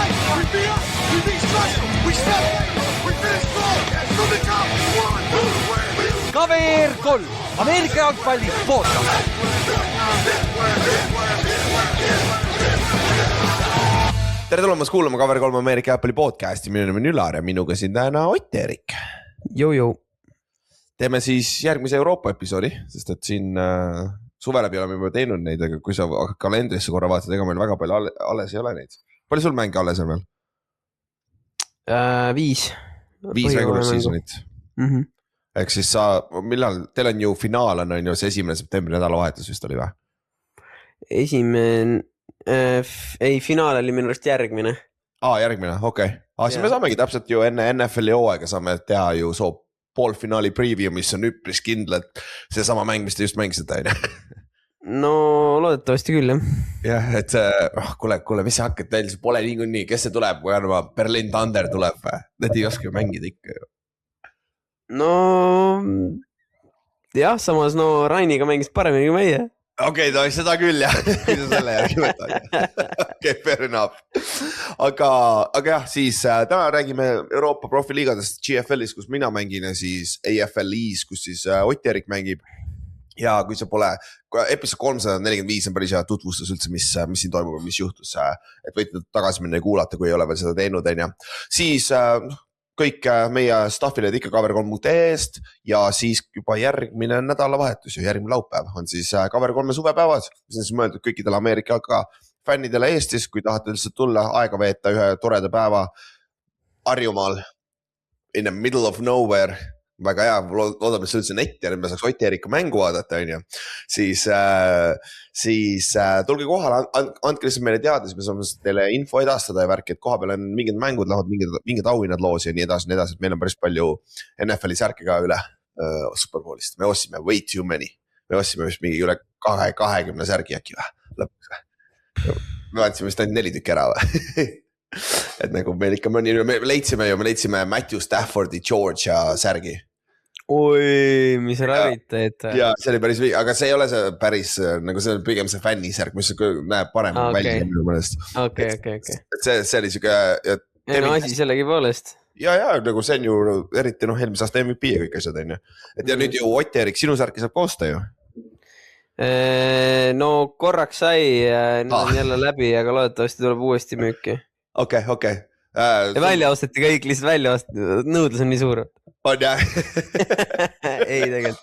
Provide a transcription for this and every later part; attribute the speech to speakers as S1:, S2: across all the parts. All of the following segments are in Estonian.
S1: fight, we be us, we be special, we step, we finish strong, from the top, one, two,
S2: KVR 3, Ameerika jalgpalli podcast.
S3: Tere tulemast kuulama KVR 3 Ameerika jalgpalli podcasti, minu nimi on Ülar ja minuga siin täna Ott-Erik.
S2: Jõu.
S3: Teeme siis järgmise Euroopa episoodi, sest et siin suve läbi oleme juba teinud neid, aga kui sa kalendrisse korra vaatad, ega meil väga palju alles ei ole neid. Palju sul mänge alles on veel?
S2: 5.
S3: 5 regular seasonit. Ehk siis millal, teil on ju finaal on ju see 1. septembri nädalavahetus vist oli või?
S2: Finaal oli minu arust järgmine.
S3: Järgmine, okei. Siis me saamegi täpselt ju enne NFL-i hooaega saame teha ju poolfinaali preview, mis on üpris kindlalt see sama mäng, mis te just mängisite.
S2: No loodetavasti küll, jah.
S3: Jah, et kuule, mis sa hakkad teil, see pole nii, kes see tuleb, kui arva Berlin Thunder tuleb või? Need ei oska ju mängida ikka ju.
S2: No jah, samas Rainiga mängis paremini kui meie.
S3: Okei, seda küll jah, kui sa selle järgi võtad. Okei, fair enough. Aga jah, siis täna räägime Euroopa profiliigadest GFL-is, kus mina mängin ja siis AFL-is, kus siis Ott-Erik mängib. Ja kui see pole, episood 345 on päris hea tutvustus üldse, mis siin toimub ja mis juhtus, et võite tagasi minna ja kuulata, kui ei ole veel seda teinud. Siis kõik meie staffiled ikka KVR3.ee-st ja siis juba järgmine nädalavahetus ja järgmine laupäev on siis KVR3 suvepäevad, mis on siis mõeldud kõikidele Ameerika fännidele Eestis, kui tahate lihtsalt tulla aega veeta ühe toreda päeva Harjumaal in the middle of nowhere. Väga hea, loodame, et see üldse netti ja nüüd me saaks Ott-Eriku mängu vaadata, siis tulge kohale, andke lihtsalt meile teada, siis me saame teile info edastada ja värki, et koha peal on mingid mängud, lähevad mingid auhinnad loosi ja nii edasi, et meil on päris palju NFL-i särke ka üle Superbowlist. Me ostsime way too many, me ostsime vist mingi üle 20 särgi äkki või lõpuks. Me andsime vist ainult 4 tükki ära või? Et nagu meil ikka me leidsime Matthew Staffordi Georgia särgi.
S2: Oi, mis rariteet.
S3: Ja see oli päris, aga see ei ole see päris, nagu see on pigem see fännisärk, mis näeb parem välja minu mõnest.
S2: Okei.
S3: Et see oli siuke...
S2: asi sellegi poolest.
S3: Ja, nagu see on ju eriti eelmise aasta MVP ja kõik asjad on ju. Et ja nüüd ju Ott-Erik, sinu särki saab koosta ju.
S2: No korraks sai, nüüd on jälle läbi, aga loodetavasti tuleb uuesti müüki.
S3: Okei.
S2: Ja välja osteti kõik, lihtsalt välja osteti, nõudlus on nii suur.
S3: On jah?
S2: Ei tegelikult.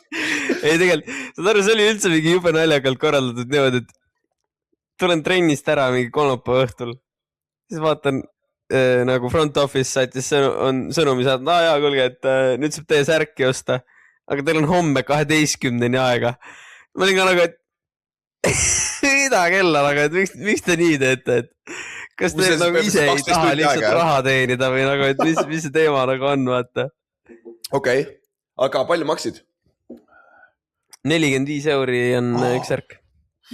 S2: Saad aru, see oli üldse mingi jube naljakalt korraldatud niimoodi, et tulen trennist ära mingi kolmapäeva õhtul. Siis vaatan, nagu front office saatis sõnumi saadnud, kuulge, et nüüd saab teie särki osta, aga teil on homme 12-ni aega. Ma olin ka nagu, et mida kella, aga et miks te nii teete, et kas te nagu ise ei taha lihtsalt raha teenida või nagu, et mis see teema nagu on, vaata.
S3: Okei, aga palju maksid?
S2: 45 € on üks särk.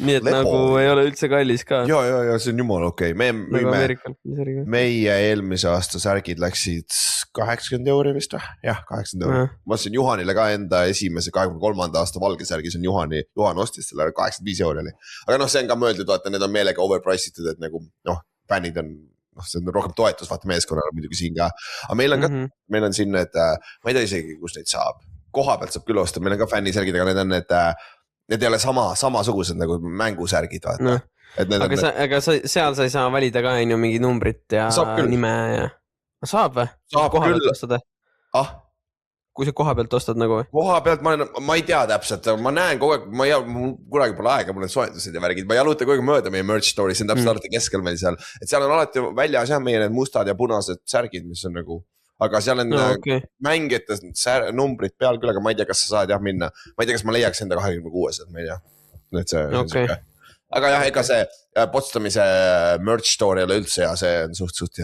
S2: Nii et nagu ei ole üldse kallis ka.
S3: Ja, see on jumal okei. Meie eelmise aasta särgid läksid 80 € vist või? Jah, 80 €. Ma ostsin Juhanile ka enda esimese 23. aasta valge särgis on Juhan ostis selle 85 € oli. Aga see on ka mõeldud, vaata, need on meelega overpricitud, et nagu fännid on, see on rohkem toetus, vaata meeskonnale muidugi siin ka. Aga meil on ka, meil on siin need, ma ei tea isegi, kus neid saab. Koha pealt saab küll osta, meil on ka fännisärgid, aga need on need ei ole samasugused nagu mängusärgid, vaata.
S2: Aga seal sa ei saa valida ka mingi numbrit ja nime ja... Saab või?
S3: Saab küll.
S2: Kui sa koha pealt ostad nagu või?
S3: Koha pealt ma ei tea täpselt, ma näen kogu aeg, mul kunagi pole aega, mul on soetused ja värgid, ma jaluta kogu aeg mööda meie merch story, see on täpselt alati keskel meil seal, et seal on alati väljas meie need mustad ja punased särgid, mis on nagu, aga seal on mängijate numbrid peal küll, aga ma ei tea, kas sa saad minna, ma ei tea, kas ma leiaks enda 26, ma ei tea, aga jah, ega see potstamise merch store ei ole üldse ja see on suht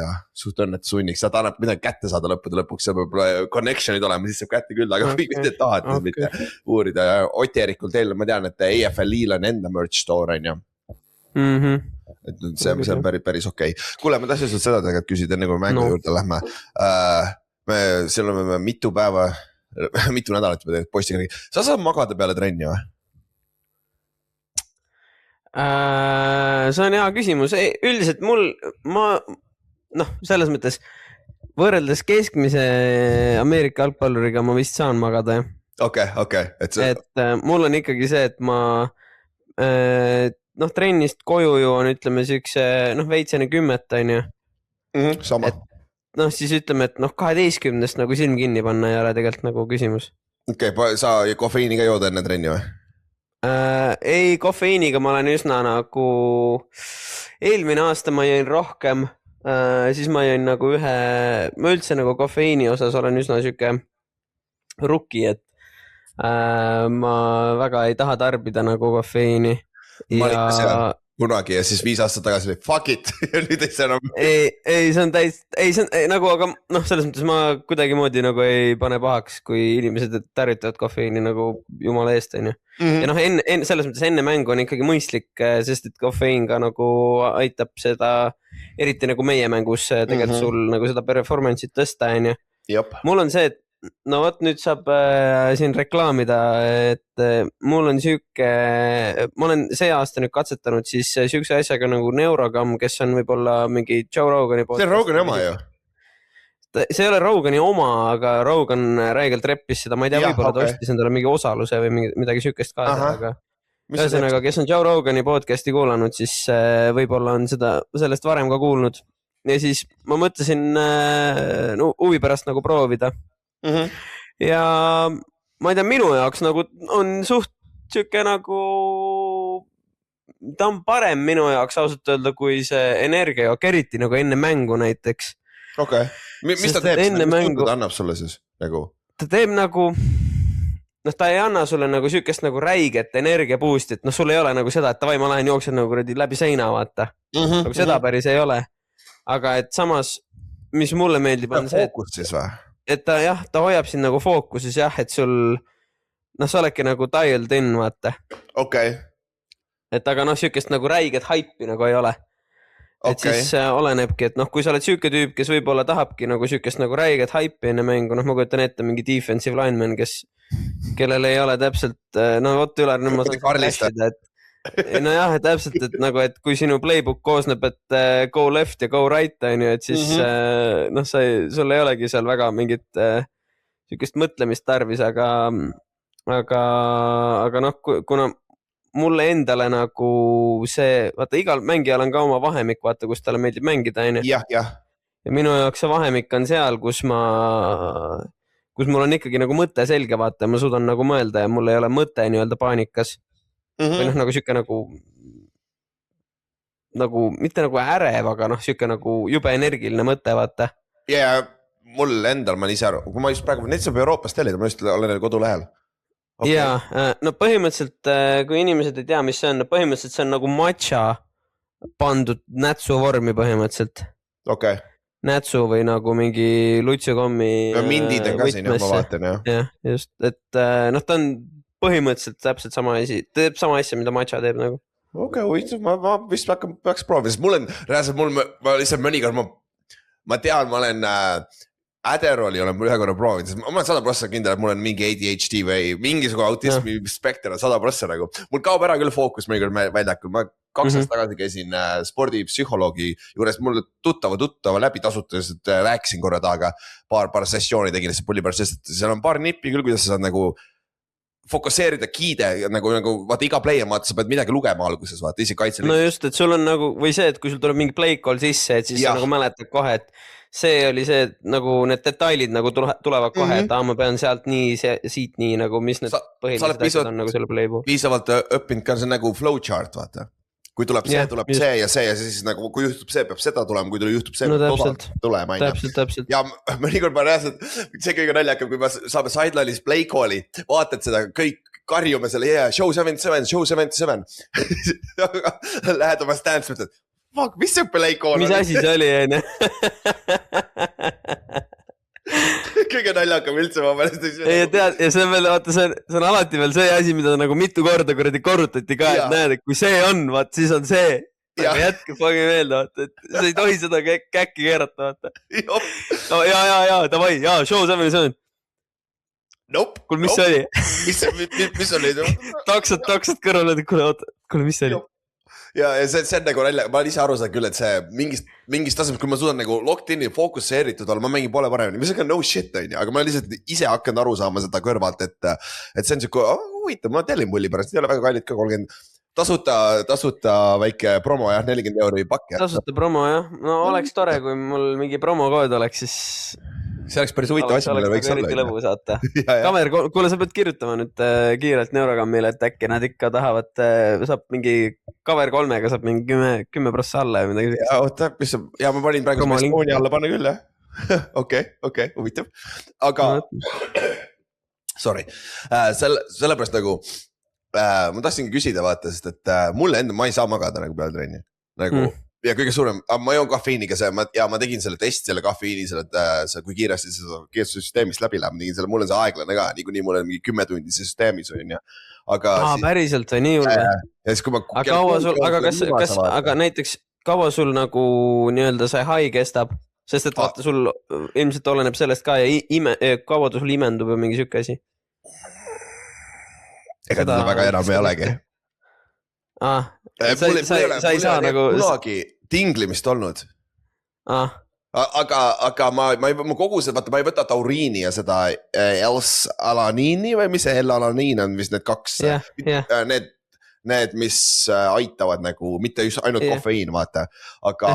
S3: õnnetu sunniks, sa annab midagi kätte saada lõpuks, see võib connectionid olema, siis saab kätte küll, aga kõik mitte tahad mitte uurida ja Ott-Erikul teil, ma tean, et AFL-il on enda merch store on ju. Et see on päris okei. Kuule, ma tahtsin sult seda tegelikult küsida, enne kui mängu juurde lähme. Seal on mitu päeva, mitu nädalat juba teed postiga. Sa saad magada peale trenni või?
S2: See on hea küsimus. Üldiselt ma noh, selles mõttes võrreldes keskmise Ameerika jalgpalluriga ma vist saan magada, jah.
S3: Okei.
S2: Et mul on ikkagi see, et ma noh, trennist koju jõuan, ütleme siukse, noh, veitsene 10, on ju.
S3: Sama.
S2: Noh, siis ütleme, et noh, 12 nagu silm kinni panna ei ole tegelikult nagu küsimus.
S3: Okei, sa kofeiini ka jood enne trenni või?
S2: Ei, kofeiiniga ma olen üsna nagu, eelmine aasta ma jõin rohkem, siis ma jõin nagu ma üldse nagu kofeiini osas olen üsna siuke rookie, et ma väga ei taha tarbida nagu kofeiini.
S3: Ma olin ka seal kunagi ja siis 5 aastat tagasi oli fuck it ja nüüd ei saa enam.
S2: Ei, see on nagu, aga noh, selles mõttes ma kuidagimoodi nagu ei pane pahaks, kui inimesed tarvitavad kofeiini nagu jumala eest, on ju. Ja noh, selles mõttes enne mängu on ikkagi mõistlik, sest et kofeiin ka nagu aitab seda, eriti nagu meie mängus tegelikult sul nagu seda performance'it tõsta, on ju. Mul on see, et no vot, nüüd saab siin reklaamida, et mul on ma olen see aasta nüüd katsetanud siis siukse asjaga nagu Neurogam, kes on võib-olla mingi Joe Rogani
S3: podcast. See on Rogani oma ju.
S2: See ei ole Rogani oma, aga Rogan räigelt reppis seda, ma ei tea, võib-olla ta ostis endale mingi osaluse või midagi siukest kaasa, aga ühesõnaga, kes on Joe Rogani podcasti kuulanud, siis võib-olla on sellest varem ka kuulnud. Ja siis ma mõtlesin huvi pärast nagu proovida. Ja ma ei tea, minu jaoks nagu on suht siuke nagu, ta on parem minu jaoks ausalt öelda, kui see energiajook, eriti nagu enne mängu näiteks.
S3: Okei. Mis ta teeb? Mis ta annab sulle siis?
S2: Ta teeb nagu, noh, ta ei anna sulle nagu siukest nagu räiget energiaboostit, noh, sul ei ole nagu seda, et tavai, ma lähen jooksen nagu läbi seina, vaata. Nagu seda päris ei ole. Aga et samas, mis mulle meeldib on see,
S3: fookus siis või?
S2: Et ta hoiab siin nagu fookuses jah, et sul, noh, sa oledki nagu dialed in, vaata.
S3: Okei.
S2: Et aga noh, siukest nagu räiget haipi nagu ei ole. Et siis olenebki, et noh, kui sa oled siuke tüüp, kes võib-olla tahabki nagu siukest nagu räiget haipi enne mängu, noh, ma kujutan ette mingi defensive lineman, kellel ei ole täpselt, no vot üle, nüüd ma saan flashida, et no jah, täpselt, et nagu, et kui sinu playbook koosneb, et go left ja go right, on ju, et siis noh, sul ei olegi seal väga mingit siukest mõtlemist tarvis, aga noh, kuna mulle endale nagu see, vaata, igal mängijal on ka oma vahemik, vaata, kus talle meeldib mängida, on ju. Ja minu jaoks see vahemik on seal, kus mul on ikkagi nagu mõte selge, vaata, ma suudan nagu mõelda ja mul ei ole mõte nii-öelda paanikas. Või noh, nagu siuke nagu mitte nagu ärev, aga noh, siuke nagu jube energiline mõte, vaata.
S3: Ja mul endal, ma ise aru, kui ma just praegu, need saab Euroopast tellida, ma just olen kodulehel.
S2: Ja, no põhimõtteliselt, kui inimesed ei tea, mis see on, põhimõtteliselt see on nagu matša pandud nätsu vormi põhimõtteliselt. Nätsu või nagu mingi lutsukommi.
S3: Mindid on ka siin, ma vaatan, jah.
S2: Ja, just, et noh, ta on põhimõtteliselt täpselt sama asi, teeb sama asja, mida matša teeb nagu.
S3: Ma vist peaks proovima, sest mul on, ma lihtsalt mõnikord, ma tean, ma olen Adderalli olen ühe korra proovinud, ma olen 100% kindel, et mul on mingi ADHD või mingisugune autismi spekter on 100% nagu. Mul kaob ära küll fookus mõnikord väljakul, ma 2 aastat tagasi käisin spordipsühholoogi juures, mul tuttava läbi tasutas, et rääkisin korra taga, paar sessiooni tegin lihtsalt pulli pärast, sest seal on paar nippi küll, kuidas sa saad nagu fokusseerida kiide, nagu vaata iga play on, vaata, sa pead midagi lugema alguses, vaata, isi kaitse.
S2: No just, et sul on nagu, või see, et kui sul tuleb mingi play call sisse, et siis sa nagu mäletad kohe, et see oli see, nagu need detailid nagu tulevad kohe, et ma pean sealt nii, siit nii nagu, mis need põhilised asjad on nagu selle play puhul.
S3: Piisavalt õppinud ka see nagu flowchart, vaata. Kui tuleb see, tuleb see ja siis nagu, kui juhtub see, peab seda tulema, kui juhtub see, peab tulema.
S2: Täpselt.
S3: Ja mõnikord ma reaalselt, see kõige naljakam, kui me saame sideline'is play call'i, vaatad seda, kõik karjume selle, show 77. Lähed oma stance, mõtled, fuck, mis see play call on?
S2: Mis asi see oli, enne?
S3: Kõige naljakam üldse ma pärast.
S2: Ja tead, ja see on veel, vaata, see on alati veel see asi, mida nagu mitu korda kuradi korrutati ka, et näed, et kui see on, vaata, siis on see. Aga jätke fogi meelde, vaata, et sa ei tohi seda käkki keerata, vaata. No, ja, davai, show 77.
S3: Nope.
S2: Kuule, mis see oli?
S3: Mis oli?
S2: Taksad kõrvale, kuule, mis see oli?
S3: ja see on nagu nalja, ma olen ise aru saanud küll, et see mingist tasemest, kui ma suudan nagu locked in'i fookusseeritud olla, ma mängin poole paremini, mis on ka no shit on ju, aga ma lihtsalt ise hakanud aru saama seda kõrvalt, et see on siuke, huvitav, ma tellin pulli pärast, ei ole väga kallid ka 30, tasuta väike promo jah, 40 € pakk.
S2: Tasuta promo jah, no oleks tore, kui mul mingi promokood oleks, siis
S3: see oleks päris huvitav asja, millele võiks olla.
S2: Lõbu saata. Kamer, kuule, sa pead kirjutama nüüd kiirelt Neurogammile, et äkki nad ikka tahavad, saab mingi Kaver 3-ga saab mingi 10% alla ja midagi.
S3: Ja oota, mis on, ja ma panin praegu Estonia alla panna küll jah. Okei, huvitav. Aga, sorry, sellepärast nagu, ma tahtsingi küsida vaata, sest et mulle enda, ma ei saa magada nagu peale trenni. Nagu, ja kõige suurem, ma joon kafeiiniga ja ma tegin selle testi, selle kafeiini, kui kiiresti see süsteemist läbi läheb, tegin selle, mul on see aeglane ka, nii mul on mingi 10 tundi see süsteemis on ja.
S2: Päriselt või nii julge?
S3: Ja siis kui ma...
S2: Aga näiteks kaua sul nagu nii-öelda see high kestab, sest et vaata sul ilmselt oleneb sellest ka ja kaua ta sul imendub või mingi sükke asi?
S3: Ega teda väga enam ei olegi. Sa ei saa nagu kunagi tinglimist olnud. Aga ma kogu see, vaata, ma ei võta tauriini ja seda L-alaniini või mis see L-alaniin on, mis need kaks, need, mis aitavad nagu, mitte just ainult kofeiin, vaata, aga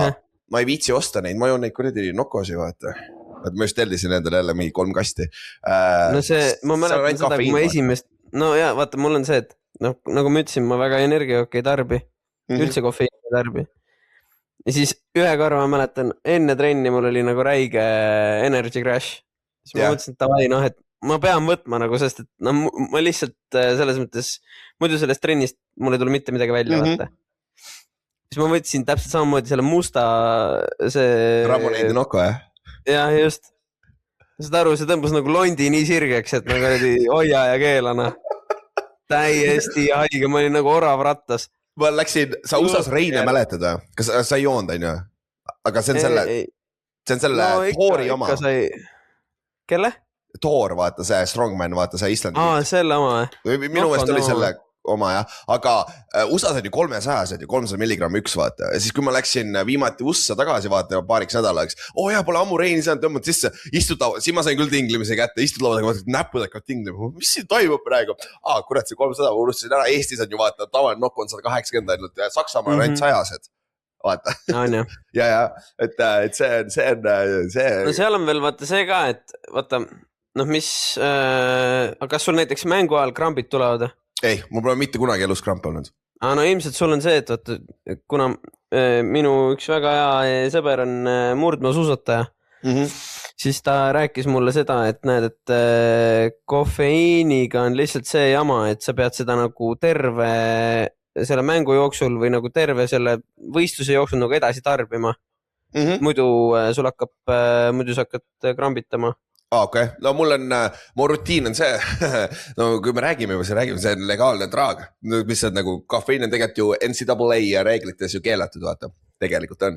S3: ma ei viitsi osta neid, ma joon neid kuradi Nokosi, vaata. Et ma just tellisin endale jälle mingi 3 kasti.
S2: No see, ma mäletan seda, kui ma esimest, no jaa, vaata, mul on see, et nagu ma ütlesin, ma väga energiajooki ei tarbi, üldse kofeiini ei tarbi. Ja siis ühe korra ma mäletan, enne trenni mul oli nagu räige energy crash. Siis ma mõtlesin, et tavai, et ma pean võtma nagu, sest et ma lihtsalt selles mõttes, muidu sellest trennist mul ei tule mitte midagi välja vaata. Siis ma võtsin täpselt samamoodi selle musta
S3: Ramoneidi Noko, jah?
S2: Jah, just. Saad aru, see tõmbus nagu londi nii sirgeks, et nagu oli hoia ja keelana. Täiesti haige, ma olin nagu orav rattas.
S3: Ma läksin, sa usas Reine mäletad või? Kas sa ei joonud, on ju? Aga see on selle Toori oma.
S2: Kelle?
S3: Toor, vaata, see Strongman, vaata, see Islandi.
S2: Selle oma.
S3: Minu meelest oli selle oma, jah. Aga USA-s on ju 300, 300 milligramm üks, vaata. Ja siis, kui ma läksin viimati USA tagasi, vaata, paariks nädalaks. Jah, pole ammu Reini saanud tõmmata sisse. Siin ma sain küll tinglimise kätte, istud lauad, aga näpud hakkavad tinglima. Mis siin toimub praegu? Kurat, see 300, ma unustasin ära. Eestis on ju, vaata, tavaline nokk on 180 ainult. Saksamaa on ainult 100-sed. Vaata. Ja, et see on...
S2: No seal on veel, vaata, see ka, et vaata, mis... Kas sul näiteks mängu ajal krambid tulevad?
S3: Ei, mul pole mitte kunagi elus kramp olnud.
S2: No ilmselt sul on see, et vaata, kuna minu üks väga hea sõber on murdmaasuusataja, siis ta rääkis mulle seda, et näed, et kofeiiniga on lihtsalt see jama, et sa pead seda nagu terve selle mängu jooksul või nagu terve selle võistluse jooksul nagu edasi tarbima. Muidu sul muidu sa hakkad krambitama.
S3: Okei, no mu rutiin on see, no kui me räägime, see on legaalne draag, mis on nagu kafeiin on tegelikult ju NCAA reeglites ju keelatud, vaata, tegelikult on.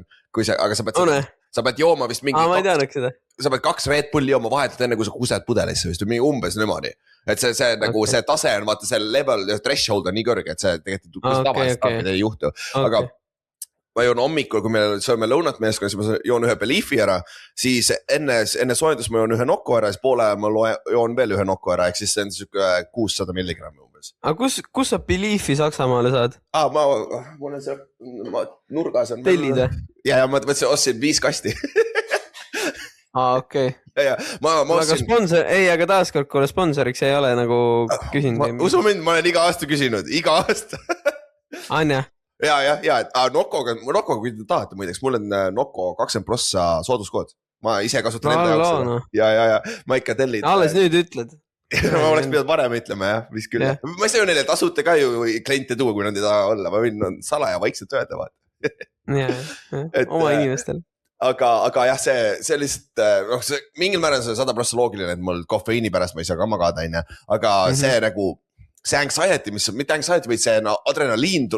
S3: Aga sa pead jooma vist mingi...
S2: ma ei teadnud seda.
S3: Sa pead 2 Red Bulli jooma vahetult enne, kui sa kused pudelisse vist, või umbes niimoodi. Et see nagu see tase on, vaata, see level, threshold on nii kõrge, et see tegelikult tavaliselt ei juhtu. Aga ma joon hommikul, kui me sööme lõunat meeskonnas, siis ma joon ühe Beliefi ära, siis enne soojendus ma joon ühe Noko ära, siis poole ma joon veel ühe Noko ära, ehk siis see on 600 milligrammi umbes.
S2: Aga kus sa Beliefi Saksamaale saad?
S3: Mul on see nurgas on...
S2: Tellid?
S3: Ja ma ostsin 5 kasti.
S2: Okei. Aga taaskord, kui sponsoriks ei ole nagu küsinud.
S3: Usu mind, ma olen iga aasta küsinud, iga aasta.
S2: Anja?
S3: Ja, Nokoga, kui te tahate muideks, mul on Noko 20% sooduskood. Ma ise kasutan enda jaoks. Ja, ma ikka tellid.
S2: Alles nüüd ütled.
S3: Ma oleks pidanud varem ütlema, jah, vist küll. Ma ei saa ju neile tasuta ka ju kliente tuua, kui nad ei taha olla. Ma võin salaja vaikselt öelda, vaata.
S2: Oma inimestel.
S3: Aga jah, see lihtsalt, mingil määral see 100% loogiline, et mul kofeiini pärast ma ei saa ka magada, aga see nagu, see anxiety, mitte anxiety, vaid see adrenaliin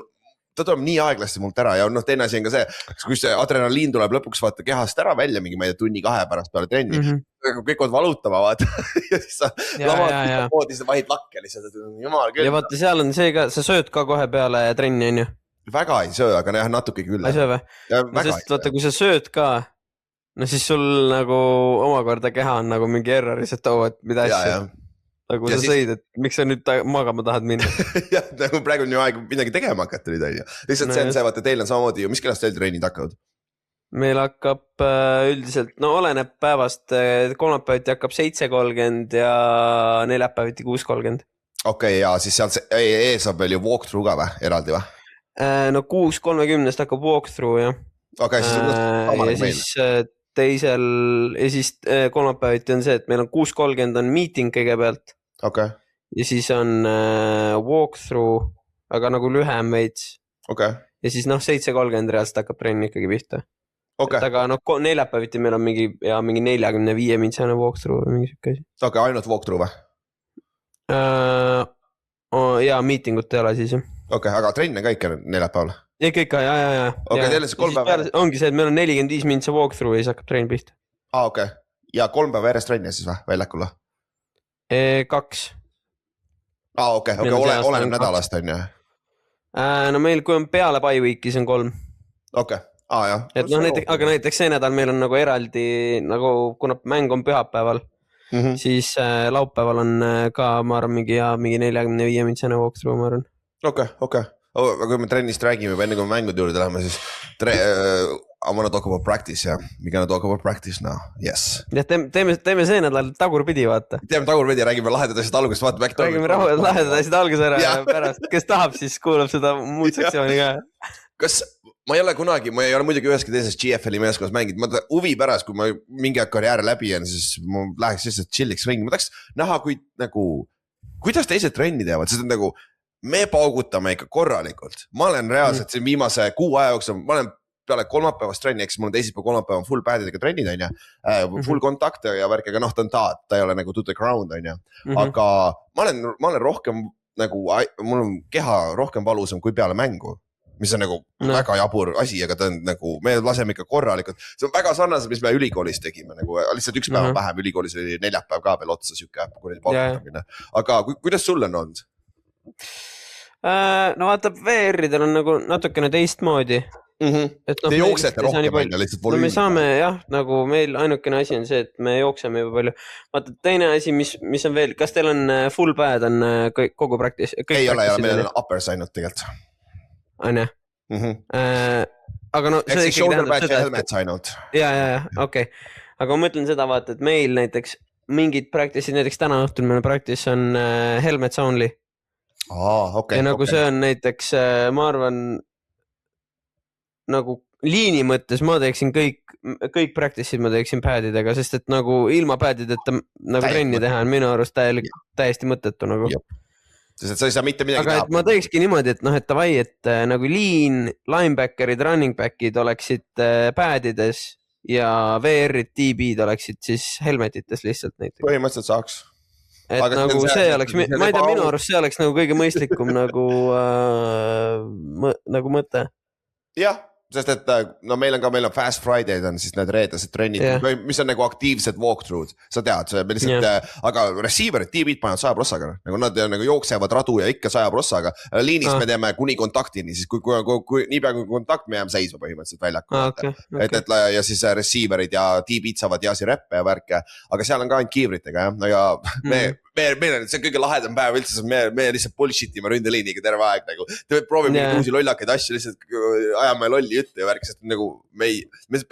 S3: ta tuleb nii aeglasti mult ära ja teine asi on ka see, kui see adrenaliin tuleb lõpuks vaata kehast ära välja mingi ma ei tea tunni 2 pärast peale trenni, kõik on valutama vaata ja siis sa voodis vahid lakke lihtsalt, jumal küll.
S2: Ja vaata seal on see ka, sa sööd ka kohe peale trenni on ju?
S3: väga ei söö, aga jah, natuke küll.
S2: ei söö või? No sest vaata, kui sa sööd ka, no siis sul nagu omakorda keha on nagu mingi erroris, et et mida asja. Nagu sa sõid, et miks sa nüüd magama tahad minna?
S3: jah, nagu praegu on ju aeg midagi tegema hakata nüüd, on ju. Lihtsalt see on see, vaata, teil on samamoodi ju, mis kellast teil treenid hakkavad?
S2: Meil hakkab üldiselt, no oleneb päevast, kolmapäeviti hakkab 7:30 ja neljapäeviti 6:30.
S3: Okei, ja siis sealt ees saab veel ju walkthrough ka või, eraldi või?
S2: No 6:30 hakkab walkthrough, jah.
S3: Okei, siis on sama nagu meil.
S2: Teisel ja siis kolmapäeviti on see, et meil on 6:30 on meeting kõigepealt.
S3: Okei.
S2: Ja siis on walkthrough, aga nagu lühem veits.
S3: Okei.
S2: Ja siis 7:30 reaalselt hakkab trenn ikkagi pihta.
S3: Okay.
S2: Aga neljapäeviti meil on mingi 45 mintsane walkthrough või mingi siuke asi.
S3: Okei, ainult walkthrough või?
S2: Ja meetingut ei ole siis jah.
S3: Okei, aga trenn on ka ikka neljapäeval?
S2: Ikka, ja.
S3: Okei, teil on see 3 päeva?
S2: Ongi see, et meil on 45 mintsa walkthrough ja siis hakkab trenn pihta.
S3: Okei. Ja 3 päeva järjest trenni siis või, väljakul?
S2: 2.
S3: Okei, oleneb nädalast on ju?
S2: No meil, kui on peale bye week'i, see on 3.
S3: Okei. Jah.
S2: Et aga näiteks see nädal meil on nagu eraldi, nagu kuna mäng on pühapäeval, siis laupäeval on ka, ma arvan, mingi 45 mintsane walkthrough, ma arvan.
S3: Okei. Aga kui me trennist räägime, enne kui me mängude juurde läheme, siis I wanna talk about practice, yeah. We gonna talk about practice now, yes.
S2: Ja teeme see nädal tagurpidi, vaata.
S3: Teeme tagurpidi ja räägime lahedad asjad alguses, vaata back.
S2: Räägime lahedad asjad alguses ära ja pärast, kes tahab, siis kuulab seda muud sektsiooni ka.
S3: Kas ma ei ole muidugi üheski teises GFL-i meeskonnas mänginud, ma huvi pärast, kui ma mingi karjääri läbi on, siis ma läheks lihtsalt chilliks ringi, ma tahaks näha, kuidas teised trenni teevad, sest nagu me paugutame ikka korralikult. Ma olen reaalselt siin viimase 6 aja jooksul, ma olen peale kolmapäevast trenni, eks mul on teisipäev kolmapäev on full padidega trennid, on ju, full kontakte ja värk, aga ta on ta ei ole nagu to the ground, on ju, aga ma olen rohkem nagu, mul on keha rohkem valusam kui peale mängu, mis on nagu väga jabur asi, aga ta on nagu, me laseme ikka korralikult, see on väga sarnaselt, mis me ülikoolis tegime, nagu lihtsalt üks päev vähem, ülikoolis oli neljapäev ka veel otsa siuke paugutamine, aga kuidas sul on olnud?
S2: No vaata, VR-idel on nagu natukene teistmoodi.
S3: Te jooksete rohkem välja lihtsalt volüümi.
S2: No me saame jah, nagu meil ainukene asi on see, et me jookseme juba palju. Vaata, teine asi, mis on veel, kas teil on full pad on kogu practice?
S3: Ei ole, meil on uppers ainult tegelikult.
S2: On jah? Aga no see ikkagi tähendab seda,
S3: helmet ainult.
S2: Ja, okei. Aga ma mõtlen seda vaata, et meil näiteks mingid practice'id, näiteks täna õhtul meil practice on helmets only. Ja nagu see on näiteks, ma arvan, nagu liini mõttes ma teeksin kõik practice'id ma teeksin padidega, sest et nagu ilma padideta nagu trenni teha on minu arust täiesti mõttetu nagu.
S3: Sest et sa ei saa mitte midagi
S2: teha. Aga ma teekski niimoodi, et et davai, et nagu lean, linebackerid, running back'id oleksid padides ja VR-id, DB-d oleksid siis helmetites lihtsalt näiteks.
S3: Põhimõtteliselt saaks.
S2: Et aga nagu see oleks, ma ei tea, minu arust see oleks nagu kõige mõistlikum nagu mõte.
S3: Jah, sest et no meil on Fast Friday'd on siis need reedesed trennid, mis on nagu aktiivsed walkthrough'd, sa tead, me lihtsalt, aga receiver'id, TV-d panevad 100%, nagu nad nagu jooksevad radu ja ikka 100%, liinis me teeme kuni kontaktini, siis kui niipea kui kontakt, me jääme seisma põhimõtteliselt väljakul. Ja siis receiver'id ja TV-d saavad jaasi reppe ja värke, aga seal on ka ainult kiivritega, ja meil on see kõige lahedam päev üldse, me lihtsalt bullshitime ründeliiniga terve aeg nagu, proovime uusi lollakaid asju, lihtsalt ajame lolli juttu ja värk, sest nagu me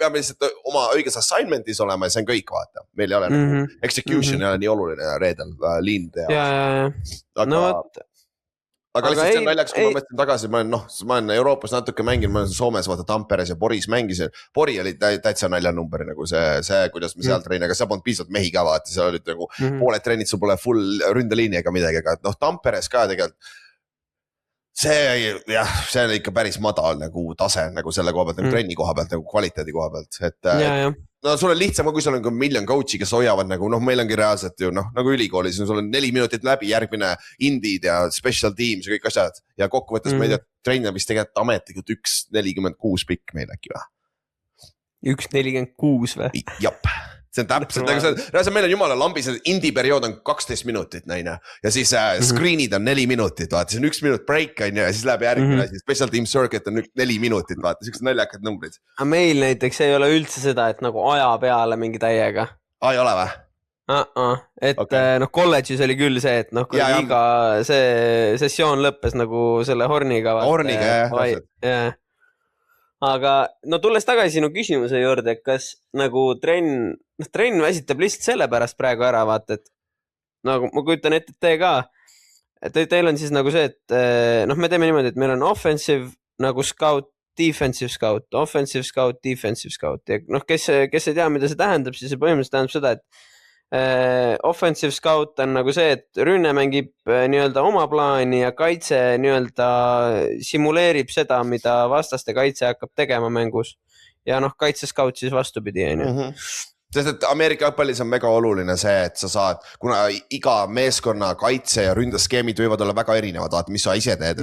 S3: peame lihtsalt oma õiges assignmentis olema ja see on kõik, vaata, meil ei ole nagu execution ei ole nii oluline reedel liinide jaoks. Aga lihtsalt see on naljaks, kui ma mõtlen tagasi, ma olen Euroopas natuke mänginud, ma olen Soomes, vaata Tamperes ja Boris mängisin. Bori oli täitsa naljanumber, nagu see, kuidas me seal treenime, aga seal polnud piisavalt mehi ka, vaata, seal olid nagu pooled trennid, sul pole full ründeliini ega midagi, aga Tamperes ka tegelikult. See on ikka päris madal nagu tase nagu selle koha pealt, nagu trenni koha pealt, nagu kvaliteedi koha pealt, et no sul on lihtsam, kui sul on miljon coach'i, kes hoiavad nagu, meil ongi reaalselt ju nagu ülikoolis, sul on 4 minutit läbi, järgmine indid ja special teams ja kõik asjad ja kokkuvõttes ma ei tea, trenn vist tegelikult ametlikult 1.46 pikk meil äkki või?
S2: 1.46 või?
S3: Jap. see on täpselt nagu see, meil on jumala lambis, indie periood on 12 minutit, näine. Ja siis screen'id on 4 minutit, vaata, siis on 1 minut break, on ju, ja siis läheb järgmine asi. Special Team Circuit on 4 minutit, vaata, siuksed naljakad numbrid.
S2: Aga meil näiteks ei ole üldse seda, et nagu aja peale mingi täiega.
S3: Ei ole või?
S2: Et noh, kolledžis oli küll see, et noh, kui iga see sessioon lõppes nagu selle horniga.
S3: Horniga,
S2: aga no tulles tagasi sinu küsimuse juurde, et kas nagu trenn väsitab lihtsalt selle pärast praegu ära, vaata, et nagu ma kujutan ette, et teil on siis nagu see, et noh, me teeme niimoodi, et meil on offensive nagu scout, defensive scout, offensive scout, defensive scout ja noh, kes ei tea, mida see tähendab, siis see põhimõtteliselt tähendab seda, et offensive scout on nagu see, et rünne mängib nii-öelda oma plaani ja kaitse nii-öelda simuleerib seda, mida vastaste kaitse hakkab tegema mängus. Ja noh, kaitse scout siis vastupidi, on ju.
S3: Sest et Ameerika jalgpallis on väga oluline see, et sa saad, kuna iga meeskonna kaitse ja ründeskeemid võivad olla väga erinevad, vaata, mis sa ise teed,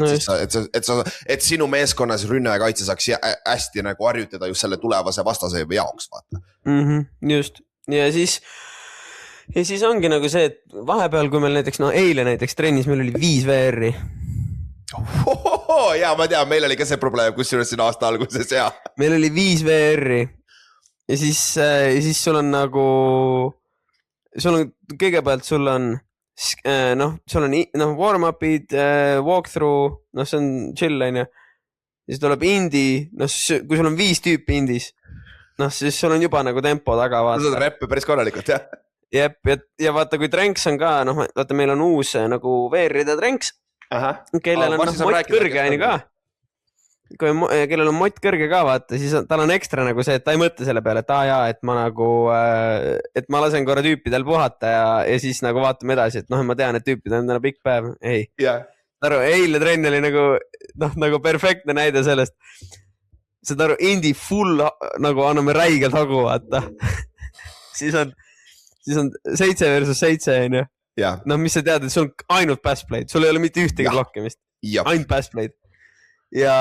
S3: et sinu meeskonnas rünne ja kaitse saaks hästi nagu harjutada just selle tulevase vastase jaoks, vaata.
S2: Just, ja siis ongi nagu see, et vahepeal, kui meil näiteks, no eile näiteks trennis meil oli 5 VR-i.
S3: Ja ma tean, meil oli ka see probleem, kus juures siin aasta alguses, ja.
S2: Meil oli 5 VR-i ja siis sul on nagu, kõigepealt sul on, sul on warm-up'id, walkthrough, see on chill, on ju. Siis tuleb indie, kui sul on 5 tüüpi indis, siis sul on juba nagu tempo taga, vaata.
S3: Sa saad räppe päris korralikult, jah.
S2: Jep, ja vaata, kui Tränks on ka, vaata, meil on uus nagu VR-ide Tränks, kellel on mott kõrge aini ka. Kellel on mott kõrge ka, vaata, siis tal on ekstra nagu see, et ta ei mõtle selle peale, et et ma nagu, et ma lasen korra tüüpidel puhata ja siis nagu vaatame edasi, et ma tean, et tüüpid on täna pikk päev. Ei. Eile trenn oli nagu perfektne näide sellest. Seda aru, indie full nagu anname räigelt hagu, vaata. Siis on 7 versus 7, on ju. Mis sa tead, et sul on ainult passplay'd, sul ei ole mitte ühtegi blokkimist. Ainult passplay'd. Ja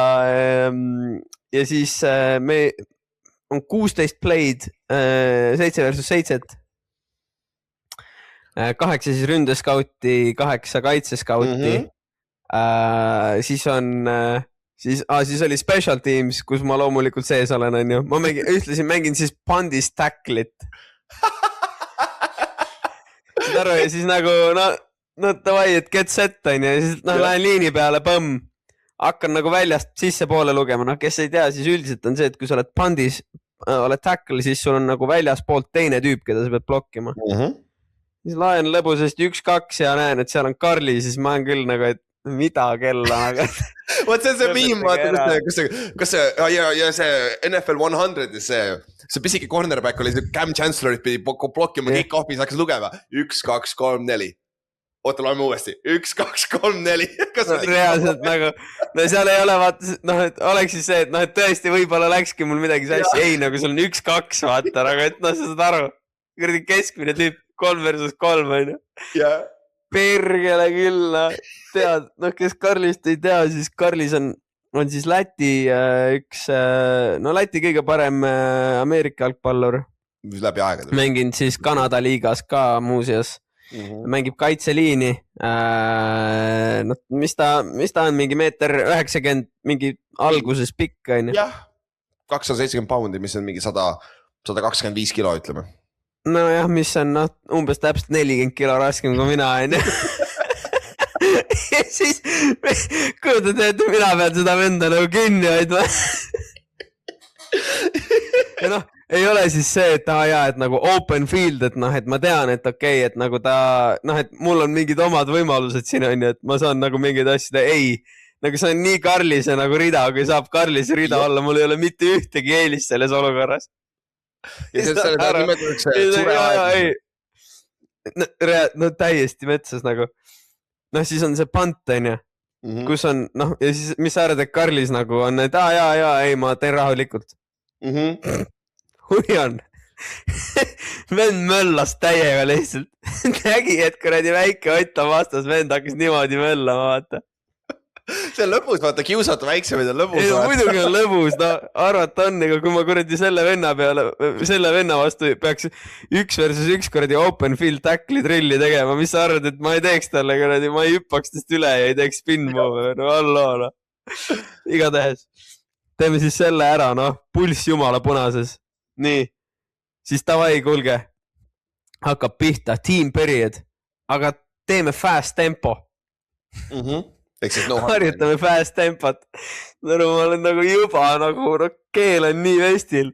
S2: siis me on 16 play'd 7 versus 7. 8 siis ründeskauti, 8 kaitseskauti. Siis on... Siis oli special teams, kus ma loomulikult sees olen, on ju. Ma ühtlasin mängin siis pandis tacklit. Ja siis nagu, davai, et get set, on ju. Ja siis lähen liini peale, põmm. Hakkan nagu väljast sisse poole lugema. Kes ei tea, siis üldiselt on see, et kui sa oled pandis, oled tackle, siis sul on nagu väljas poolt teine tüüp, keda sa pead blokkima. Siis laen lõbusasti 1-2 ja näen, et seal on Karli, siis ma olen küll nagu, et mida kella.
S3: Vot see miim, vaata, kus see NFL 100, see pisike cornerback oli, see Cam Chancellorit pidi blokkima kick-offis, hakkas lugema 1, 2, 3, 4. Oota, loeme uuesti. 1, 2, 3, 4.
S2: Reaalselt nagu, seal ei ole vaata, et oleks siis see, et tõesti võib-olla läkski mul midagi sassi. Ei, nagu sul on 1, 2, vaata, aga et sa saad aru. Kõrdi keskmine tüüp 3 versus 3, on ju. Pergele küll, tead, kes Karlist ei tea, siis Karlis on siis Läti Läti kõige parem Ameerika jalgpallur.
S3: Mis läbi aegade.
S2: Mänginud siis Kanada liigas ka muuseas. Mängib kaitseliini. Mis ta on, mingi 1,90 m, mingi alguses pikk, on ju?
S3: Jah, 270 poundi, mis on mingi 125 kilo, ütleme.
S2: Nojah, mis on umbes täpselt 40 kilo raskem kui mina, on ju. Ja siis kujutad, et mina pean seda venda nagu kinni hoidma. Ja ei ole siis see, et et nagu open field, et et ma tean, et okei, et nagu ta, et mul on mingid omad võimalused siin, on ju, et ma saan nagu mingeid asju, ei, nagu see on nii Karlise nagu rida, kui saab Karlise rida olla, mul ei ole mitte ühtegi eelist selles olukorras.
S3: Ja selle nimetatakse sureaeg.
S2: No täiesti metsas nagu. Siis on see pant, on ju, kus on, ja siis mis sa arvad, et Karlis nagu on, et ei, ma teen rahulikult. Hui on. Vend möllas täiega lihtsalt. Nägi, et kuradi väike Ott on vastas, vend hakkas niimoodi möllama, vaata.
S3: see on lõbus, vaata kiusata väiksemaid on lõbus.
S2: ei no muidugi on lõbus, no arvata on, ega kui ma kuradi selle venna vastu peaks 1 versus 1 kuradi open field tackli drilli tegema, mis sa arvad, et ma ei teeks talle kuradi, ma ei hüppaks tast üle ja ei teeks spin move'e, no alloo no. Igatahes, teeme siis selle ära, noh, pulss jumala punases. Nii, siis davai, kuulge, hakkab pihta, team period, aga teeme fast tempo. Harjutame fast tempot. No ma olen nagu juba nagu keel on nii vestil.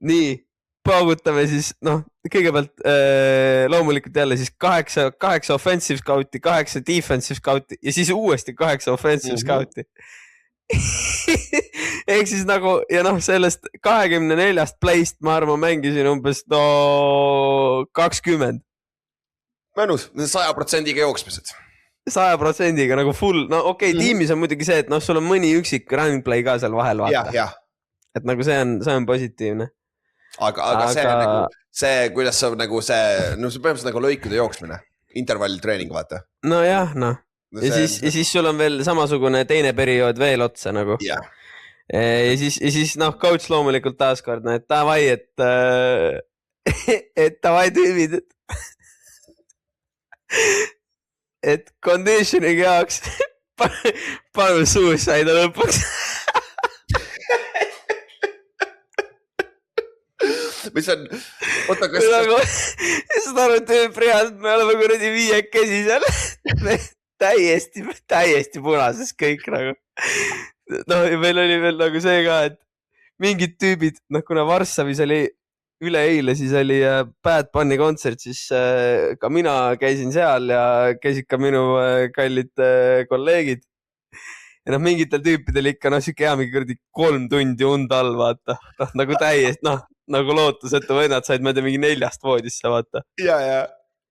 S2: Nii, paugutame siis, noh, kõigepealt loomulikult jälle siis 8 offensive scout'i, 8 defensive scout'i ja siis uuesti 8 offensive scout'i. Ehk siis nagu, ja noh, sellest 24 play'st ma arvan mängisin umbes 20.
S3: Mõnus, 100%-ga jooksmised.
S2: 100%-ga nagu full, no okei, tiimis on muidugi see, et noh, sul on mõni üksik running play ka seal vahel vaata. Et nagu see on positiivne.
S3: Aga see on nagu, see, kuidas sa nagu see, no see põhimõtteliselt nagu lõikude jooksmine, intervalli treening, vaata.
S2: No jah, noh. Ja siis sul on veel samasugune teine periood veel otsa nagu. Ja siis noh, coach loomulikult taaskord, et davai, et davai tüübid, et conditioning jaoks paneme suicide lõpuks.
S3: Mis on, oota, kas...
S2: Seda aru tüüb reaalselt, me oleme kuradi 5 käsi seal. Täiesti punases kõik nagu. No ja meil oli veel nagu see ka, et mingid tüübid, noh kuna Varssavis oli üleeile, siis oli Bad Bunny kontsert, siis ka mina käisin seal ja käisid ka minu kallid kolleegid. Ja noh, mingitel tüüpidel ikka, noh, siuke hea mingi 3 tundi und all, vaata. Noh, nagu täiesti, noh, nagu lootusetu vennad said mööda mingi 4 voodisse, vaata.
S3: Ja.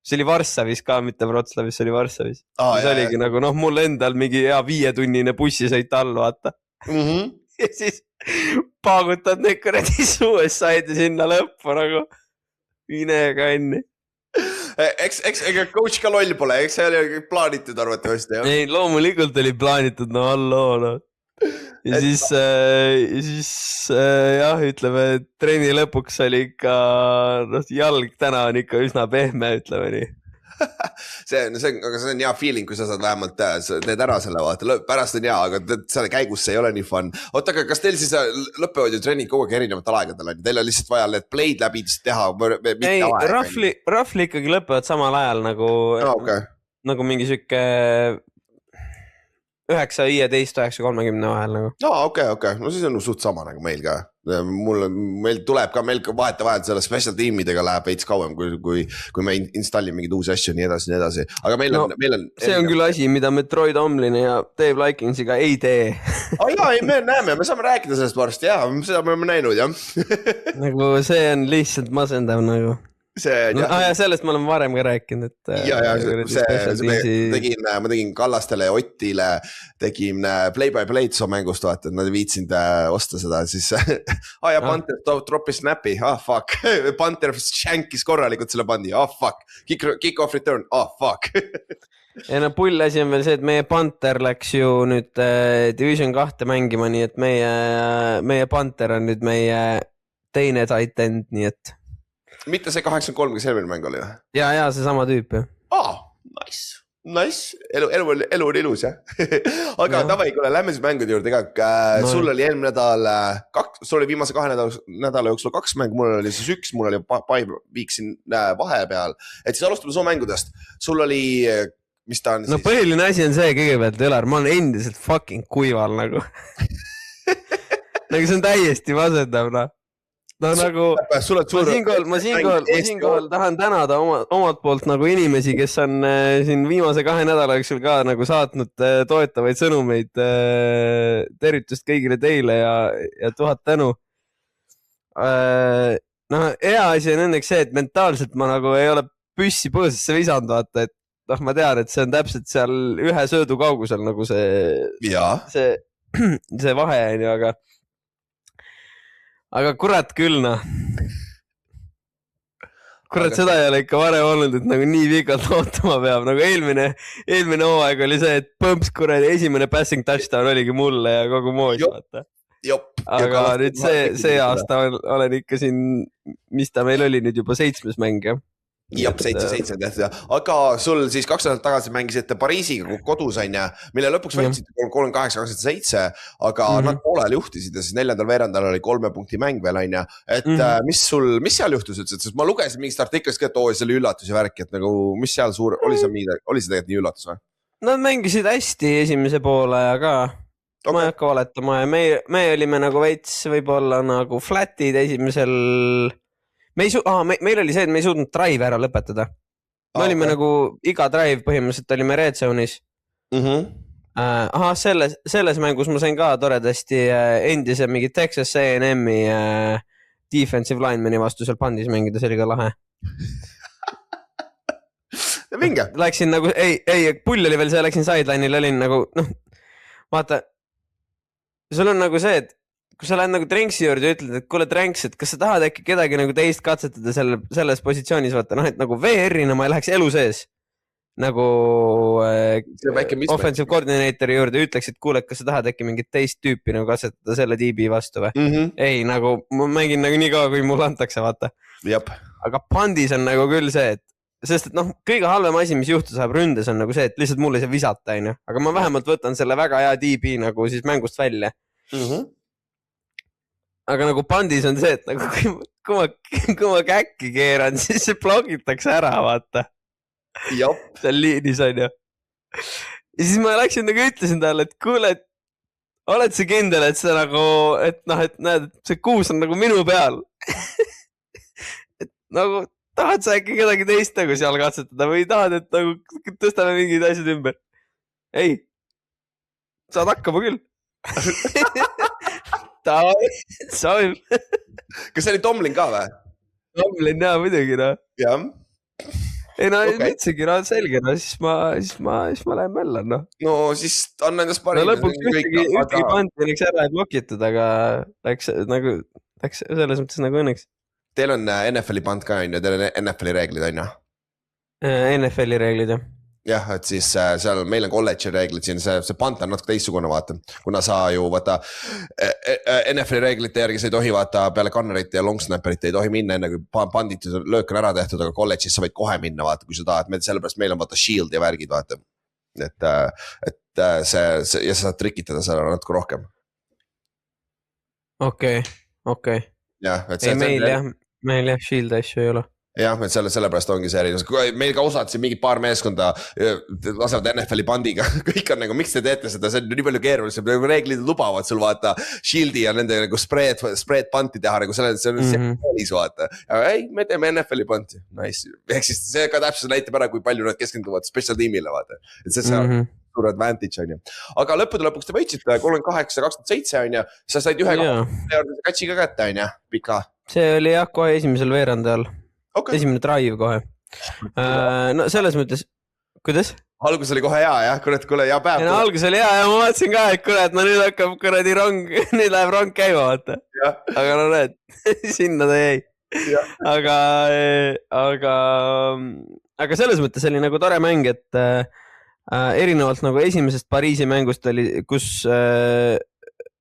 S2: See oli Varssavis ka, mitte Wroclawis, see oli Varssavis. See oligi nagu, noh, mul endal mingi 5-tunnine bussisõit all, vaata. Ja siis paagutad need kuradi suicide sinna lõppu nagu. Mine kanni.
S3: Eks coach ka loll pole, eks see oli plaanitud arvatavasti.
S2: Ei, loomulikult oli plaanitud, no halloo, no. Ja siis jah, ütleme, treeni lõpuks oli ikka, jalg täna on ikka üsna pehme, ütleme nii.
S3: Aga see on hea feeling, kui sa saad vähemalt teed ära selle vaata, pärast on hea, aga selle käigus see ei ole nii fun. Oota, aga kas teil siis lõppevad ju treenid kogu aeg erinevatel aegadel on? Teil on lihtsalt vaja need play'd läbi teha?
S2: Ei, roughly ikkagi lõppevad samal ajal nagu mingi sükke 9-15, 9-30 vahel nagu.
S3: Okei. No siis on suht sama nagu meil ka. Meil tuleb ka, meil vahetevahel selle special tiimidega läheb veits kauem, kui me installime mingid uusi asju, nii edasi. Aga meil on...
S2: See on küll asi, mida me Troy Tomlini ja Dave Likinsiga ei tee.
S3: Me näeme, me saame rääkida sellest varsti, seda me oleme näinud, jah.
S2: Nagu see on lihtsalt masendav nagu. Ja sellest me oleme varem ka rääkinud,
S3: ma tegin Kallastele ja Ottile, tegin play-by-play'd su mängust, vaata, et nad viitsinud osta seda, siis Panther droppis snappi, fuck, Panther shankis korralikult selle pandi, fuck, kick-off return, fuck.
S2: Ja no pull asi on veel see, et meie Panther läks ju nüüd Division 2 mängima, nii et meie Panther on nüüd meie teine tight end, nii et
S3: mitte see 83, kes eelmine mäng oli?
S2: Ja, see sama tüüp, jah.
S3: Nice. Elu on ilus, jah. Aga davai, kuule, lähme siis mängude juurde ka. Sul oli eelmine nädal, sul oli viimase 2 nädala jooksul 2 mängu, mul oli siis 1, mul oli viiksin vahepeal. Et siis alustame su mängudest. Sul oli, mis ta on siis?
S2: No põhiline asi on see kõigepealt, Ülar, ma olen endiselt fucking kuival nagu. Nagu see on täiesti vasendav, noh. No nagu, ma siinkohal tahan tänada omalt poolt nagu inimesi, kes on siin viimase 2 nädala jooksul ka nagu saatnud toetavaid sõnumeid, tervitust kõigile teile ja 1000 tänu. No hea asi on õnneks see, et mentaalselt ma nagu ei ole püssi põõsesse visanud, vaata, et noh, ma tean, et see on täpselt seal 1 söödu kaugusel nagu see vahe on ju, aga kurat küll, noh. kurat , seda ei ole ikka varem olnud , et nagu nii pikalt ootama peab , nagu eelmine hooaeg oli see , et põmps kuradi esimene passing touchdown oligi mulle ja kogu moos ,
S3: Jop.
S2: vaata .
S3: Jop.
S2: aga nüüd see aasta olen ikka siin , mis ta meil oli nüüd juba 7. mäng , jah .
S3: Jop, 7 tehtud , aga sul siis 2 nädalat tagasi mängisite Pariisiga kodus on ja , mille lõpuks võitsite 38-27, aga nad poolel juhtisid ja siis 4. veerandal oli 3 punkti mäng veel on ja , et mis seal juhtus üldse , sest ma lugesin mingist artiklist ka , et see oli üllatus ja värk , et nagu mis seal oli see tegelikult nii üllatus või ?
S2: Nad mängisid hästi esimese poole ja ka . Ma ei hakka valetama ja me olime nagu veits võib-olla nagu flatid esimesel meil oli see , et me ei suutnud drive ära lõpetada . Me olime nagu iga drive põhimõtteliselt olime red zone'is . selles mängus ma sain ka toredasti endise mingi Texas A&M-i defensive linemani vastu seal pandis mängida , see oli ka lahe .
S3: Vinge .
S2: Läksin nagu , pull oli veel see , läksin sideline'il , olin nagu , vaata , sul on nagu see , et kui sa lähed nagu Trenksi juurde ja ütled , et kuule Trenks , et kas sa tahad äkki kedagi nagu teist katsetada selles positsioonis , vaata , et nagu VR-ina ma ei läheks elu sees nagu offensive coordinatori juurde ja ütleks , et kuule , kas sa tahad äkki mingit teist tüüpi nagu katsetada selle tiibi vastu või ? Ei , nagu ma mängin nagu nii kaua , kui mul antakse , vaata . aga pandis on nagu küll see , et sest et kõige halvem asi , mis juhtu saab ründes on nagu see , et lihtsalt mul ei saa visata , on ju , aga ma vähemalt võtan selle väga hea tiibi nagu siis mängust välja . aga nagu pandis on see , et nagu kui ma käkki keeran , siis see blogitakse ära , vaata . seal liinis on ju . ja siis ma läksin nagu ütlesin talle , et kuule , et oled sa kindel , et see nagu , et näed , et see kuus on nagu minu peal . et nagu tahad sa äkki kedagi teist nagu seal katsetada või tahad , et nagu tõstame mingid asjad ümber ? ei , saad hakkama küll . sobib .
S3: kas see oli Tomlin ka või ?
S2: Tomlin jaa , muidugi
S3: jah .
S2: ei mõtlesingi , selge , siis ma lähen mölla ,
S3: no siis anna endast parim .
S2: no lõpuks ühtegi panti läks ära ja blokitud , aga läks selles mõttes nagu õnneks .
S3: Teil on NFL-i pant ka on ju , teil on NFL-i reeglid on ju ?
S2: NFL-i reeglid jah .
S3: jah , et siis seal meil on kolledži reeglid siin , see pant on natuke teistsugune vaata , kuna sa ju vaata NFL-i reeglite järgi sa ei tohi vaata peale kannerite ja long snapperite ei tohi minna enne kui pandid löök on ära tehtud , aga kolledžis sa võid kohe minna vaata , kui sa tahad , sellepärast meil on vaata shield ja värgid vaata . et see ja sa saad trikitada seal natuke rohkem .
S2: okei .
S3: jah , et
S2: ei meil jah shield asju ei ole .
S3: jah , et sellepärast ongi see erinevus , meil ka osad siin mingi paar meeskonda lasevad NFL-i pandiga , kõik on nagu , miks te teete seda , see on nii palju keerulisem , reeglid lubavad sul vaata shield'i ja nende nagu spread panti teha nagu see on koolis vaata . ei , me teeme NFL-i panti , nice , ehk siis see ka täpselt näitab ära , kui palju nad keskenduvad special tiimile vaata , et see on suur advantage on ju , aga lõppude lõpuks te võitsite 38-27 on ju , sa said ühe katsi ka kätte on ju , pika .
S2: see oli jah kohe esimesel veerandajal . esimene drive kohe . no selles mõttes , kuidas ?
S3: algus oli kohe hea jah , kuule hea päev .
S2: algus oli hea ja ma vaatasin ka , et kuule , et no nüüd hakkab kuradi rong , nüüd läheb rong käima , vaata . aga no näed , sinna ta jäi . aga selles mõttes oli nagu tore mäng , et erinevalt nagu esimesest Pariisi mängust oli , kus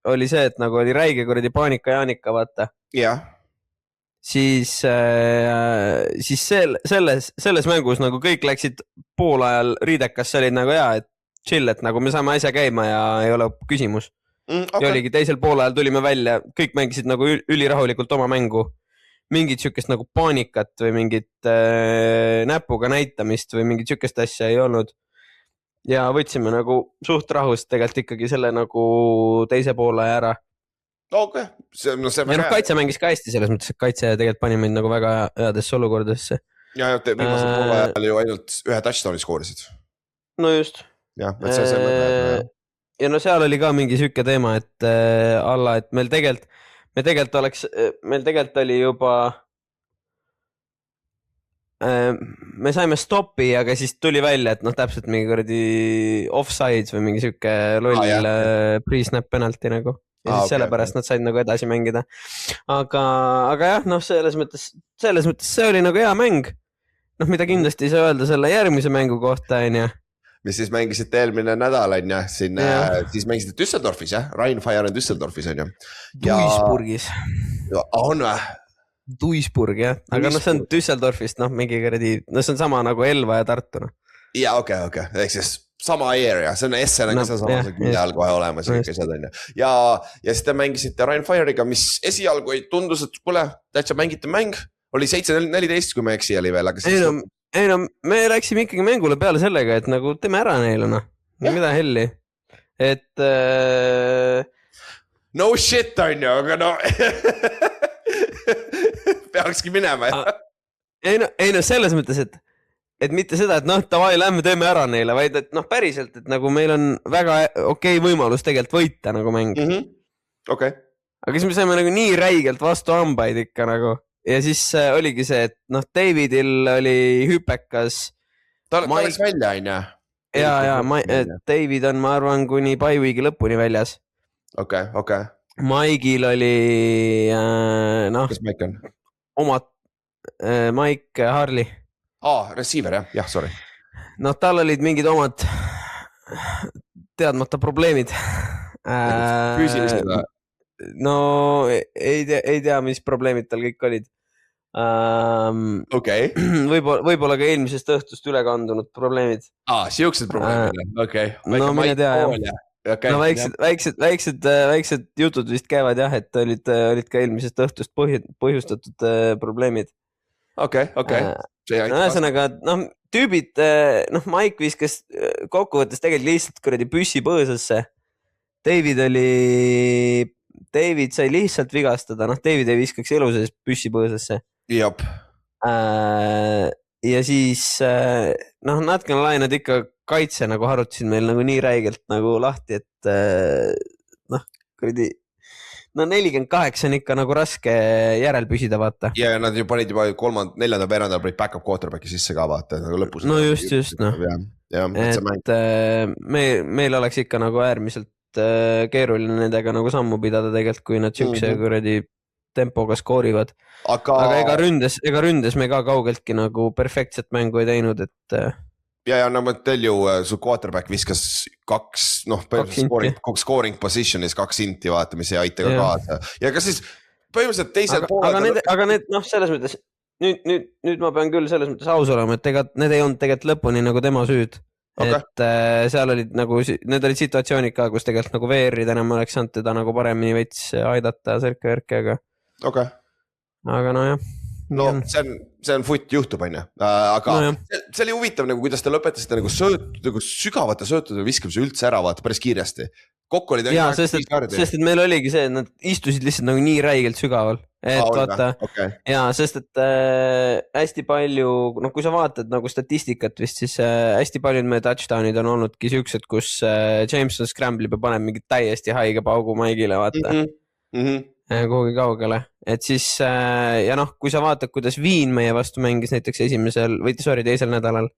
S2: oli see , et nagu oli räige kuradi paanika Jaanika , vaata .
S3: jah .
S2: siis selles mängus nagu kõik läksid poolajal riidekasse , olid nagu hea , et chill , et nagu me saame asja käima ja ei ole küsimus . ja oligi teisel poolajal tulime välja , kõik mängisid nagu ülirahulikult oma mängu . mingit siukest nagu paanikat või mingit näpuga näitamist või mingit siukest asja ei olnud . ja võtsime nagu suht rahust tegelikult ikkagi selle nagu teise poole ära .
S3: okei , see on väga hea .
S2: kaitse mängis ka hästi selles mõttes , et kaitse tegelikult pani meid nagu väga headesse olukordadesse .
S3: ja viimasel poole ajal ju ainult ühe touchdown'i skoorisid .
S2: no just .
S3: jah , et see on mõte .
S2: ja no seal oli ka mingi siuke teema , et alla , et meil tegelikult oli juba me saime stopi , aga siis tuli välja , et noh , täpselt mingi kuradi offsides või mingi siuke loll pre-snap penalty nagu . ja siis sellepärast nad said nagu edasi mängida. Aga jah, noh, selles mõttes see oli nagu hea mäng. Noh, mida kindlasti ei saa öelda selle järgmise mängu kohta, on ju.
S3: Mis siis mängisite eelmine nädal, on ju, siin siis mängisite Düsseldorfis, jah? Rheinfire on Düsseldorfis, on ju.
S2: Duisburgis.
S3: On või?
S2: Duisburg, jah. Aga noh, see on Düsseldorfist, noh, mingi kuradi, no see on sama nagu Elva ja Tartu, noh.
S3: Ja okei. Ehk siis sama area, see on Essen, aga see on sama külje all kohe olemas ja kõik asjad, on ju. Ja siis te mängisite Rheinfire'iga, mis esialgu ei tundus, et kuule, täitsa mängite mäng. Oli 7-14, kui me eksi oli veel, aga siis...
S2: Ei no, me läksime ikkagi mängule peale sellega, et nagu teeme ära neile, noh. Mida helli. Et...
S3: No shit, on ju, aga no... Peakski minema, jah?
S2: Ei no, selles mõttes, et mitte seda, et noh, davai, lähme teeme ära neile, vaid et noh, päriselt, et nagu meil on väga okei võimalus tegelikult võita nagu mäng.
S3: Okei.
S2: Aga siis me saime nagu nii räigelt vastu hambaid ikka nagu. Ja siis oligi see, et noh, Davidil oli hüpekas.
S3: Ta läks välja, on ju?
S2: Ja, David on, ma arvan, kuni bye-weeki lõpuni väljas.
S3: Okei.
S2: Mike'il oli, noh...
S3: Kes Mike on?
S2: Omad, Mike Harley.
S3: Receiver, jah, sorry.
S2: Noh, tal olid mingid omad teadmata probleemid.
S3: Füüsilised või?
S2: No, ei tea, mis probleemid tal kõik olid.
S3: Okei.
S2: Võib-olla ka eelmisest õhtust üle kandunud probleemid.
S3: Siuksed probleemid, okei.
S2: No, mine tea, jah. No, väiksed jutud vist käivad, jah, et olid ka eelmisest õhtust põhjustatud probleemid.
S3: Okei.
S2: No, ühesõnaga, noh, tüübid, noh, Mike viskas kokkuvõttes tegelikult lihtsalt kuradi püssi põõsasse. David sai lihtsalt vigastada, noh, David ei viskaks elu sees püssi põõsasse.
S3: Jop.
S2: Ja siis, noh, natkene lainad ikka kaitse nagu harutasid meil nagu nii räigelt nagu lahti, et noh, kuradi... No 48 on ikka nagu raske järel püsida, vaata.
S3: Ja nad ju panid juba 3.-4. veerandal panid back-up quarterbacki sisse ka, vaata. Nagu lõpus.
S2: No just, noh. Et meil oleks ikka nagu äärmiselt keeruline nendega nagu sammu pidada tegelikult, kui nad siukse kuradi tempoga skoorivad. Aga ega ründes me ka kaugeltki nagu perfektset mängu ei teinud, et...
S3: Ja no ma telju, su quarterback viskas 2, noh, scoring positionis 2 inti, vaata, mis ei aita ka kaasa. Ja kas siis põhimõtteliselt teisel poolel...
S2: Aga need, noh, selles mõttes, nüüd ma pean küll selles mõttes aus olema, et need ei olnud tegelikult lõpuni nagu tema süüd. Okay. Et seal olid nagu, need olid situatsioonid ka, kus tegelikult nagu VR-id enam oleks saanud teda nagu paremini veits aidata särke-värkega.
S3: Okay.
S2: Aga no jah.
S3: No see on foot juhtub, on ju. Aga no, see oli huvitav, nagu, kuidas te lõpetasite nagu sügavate söötude viskamise üldse ära, vaata päris kiiresti. Kokku olid...
S2: Jaa, sest et meil oligi see, et nad istusid lihtsalt nagu nii räigelt sügaval. Et vaata, jaa, sest et hästi palju, noh, kui sa vaatad nagu statistikat vist, siis hästi paljud meie touchdownid on olnudki siuksed, kus Jameson scramblib ja paneb mingit täiesti haige paugu Maigile, vaata. Kuhugi kaugele, et siis ja noh, kui sa vaatad, kuidas Viin meie vastu mängis näiteks teisel nädalal,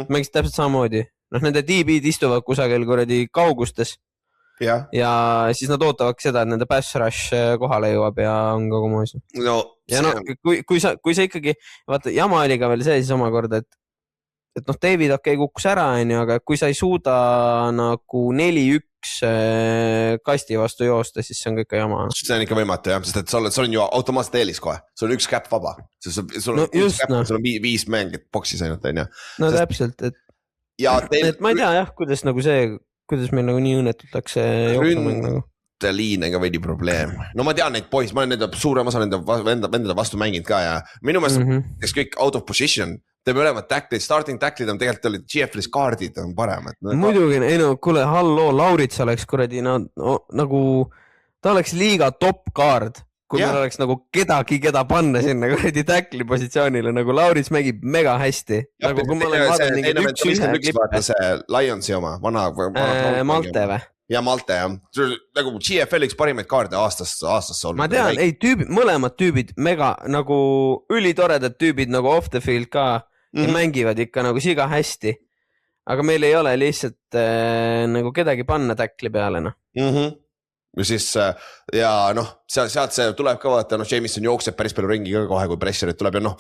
S2: mängis täpselt samamoodi, noh, nende DB-d istuvad kusagil kuradi kaugustes ja siis nad ootavad seda, et nende pass rush kohale jõuab ja on kogu moos. Ja noh, kui sa ikkagi, vaata, jama oli ka veel see siis omakorda, et noh, David kukkus ära, aga kui sa ei suuda nagu 4-1 kasti vastu joosta, siis see on kõik jama.
S3: See on ikka võimatu, jah, sest et sul on ju automaatselt eelis kohe, sul on 1 käpp vaba, sul on 5 mängid boksis ainult, on ju.
S2: No täpselt, et ma ei tea jah, kuidas meil nagu nii õnnetult läks jooksumäng nagu.
S3: Liinega veidi probleem. No ma tean neid poiss, ma olen suurem osa nende vendade vastu mänginud ka ja minu meelest kes kõik out of position, teeme ülevad tacklid, starting tacklid on tegelikult olid GF-lis kaardid on paremad.
S2: Muidugi, ei no, kuule, halloo, Laurits oleks kuradi nagu, ta oleks liiga top kaard, kui meil oleks nagu keda panna sinna kuradi tackli positsioonile, nagu Laurits mängib mega hästi. Nagu kui ma olen vaadanud mingi 1-1
S3: see Lionsi oma, vana
S2: Malte või?
S3: Ja Malte, jah. Nagu GFL üks parimaid kaarde aastas olnud.
S2: Ma tean, mõlemad tüübid mega nagu ülitoredad tüübid nagu off the field ka ja mängivad ikka nagu siga hästi. Aga meil ei ole lihtsalt nagu kedagi panna tackli peale.
S3: ja siis ja noh, sealt see tuleb ka vaata, noh, Jameson jookseb päris palju ringi ka kohe, kui pressureid tuleb ja noh,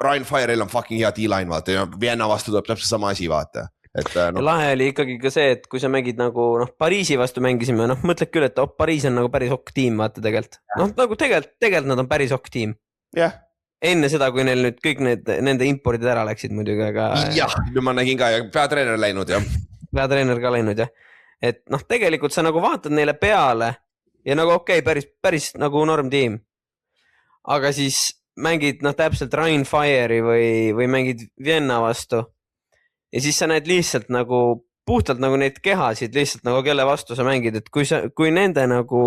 S3: Ryan Fire'il on fucking hea D-line vaata ja Vienna vastu tuleb täpselt sama asi vaata. Et, no.
S2: Lahe oli ikkagi ka see, et kui sa mängid nagu noh, Pariisi vastu mängisime, noh mõtled küll, et Pariis on nagu päris okk tiim vaata tegelikult. Noh nagu tegelikult nad on päris okk tiim.
S3: Jah.
S2: Enne seda, kui neil nüüd kõik nende impordid ära läksid muidugi, aga...
S3: Jah, nüüd ma nägin ka ja peatreener läinud ja.
S2: Peatreener ka läinud jah. Et noh, tegelikult sa nagu vaatad neile peale ja nagu okei, päris nagu norm tiim. Aga siis mängid noh täpselt Ryan Fire'i või mängid Vienna vastu. Ja siis sa näed lihtsalt nagu puhtalt nagu neid kehasid lihtsalt nagu kelle vastu sa mängid, et kui nende nagu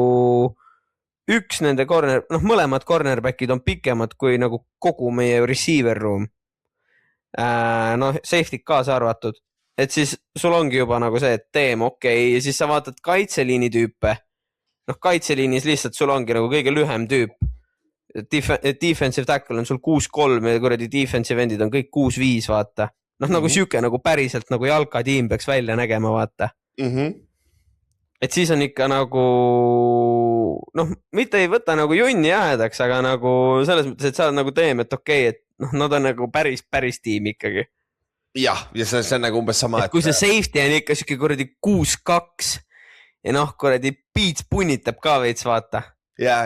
S2: üks nende corner, noh mõlemad cornerbackid on pikemad kui nagu kogu meie receiver room. Noh, safety kaasa arvatud. Et siis sul ongi juba nagu see, et teem okei ja siis sa vaatad kaitseliini tüüpe. Noh, kaitseliinis lihtsalt sul ongi nagu kõige lühem tüüp. Defensive tackle on sul 6-3 ja kuradi defensive endid on kõik 6-5 vaata. Noh, nagu siuke nagu päriselt nagu jalkatiim peaks välja nägema vaata. Et siis on ikka nagu noh, mitte ei võta nagu junni jäädaks, aga nagu selles mõttes, et sa oled nagu teem, et okei, et noh, nad on nagu päris tiim ikkagi.
S3: Jah, ja see on nagu umbes sama.
S2: Et kui see safety on ikka siuke kuradi 6-2 ja noh, kuradi Beats punnitab ka veits vaata.
S3: Ja.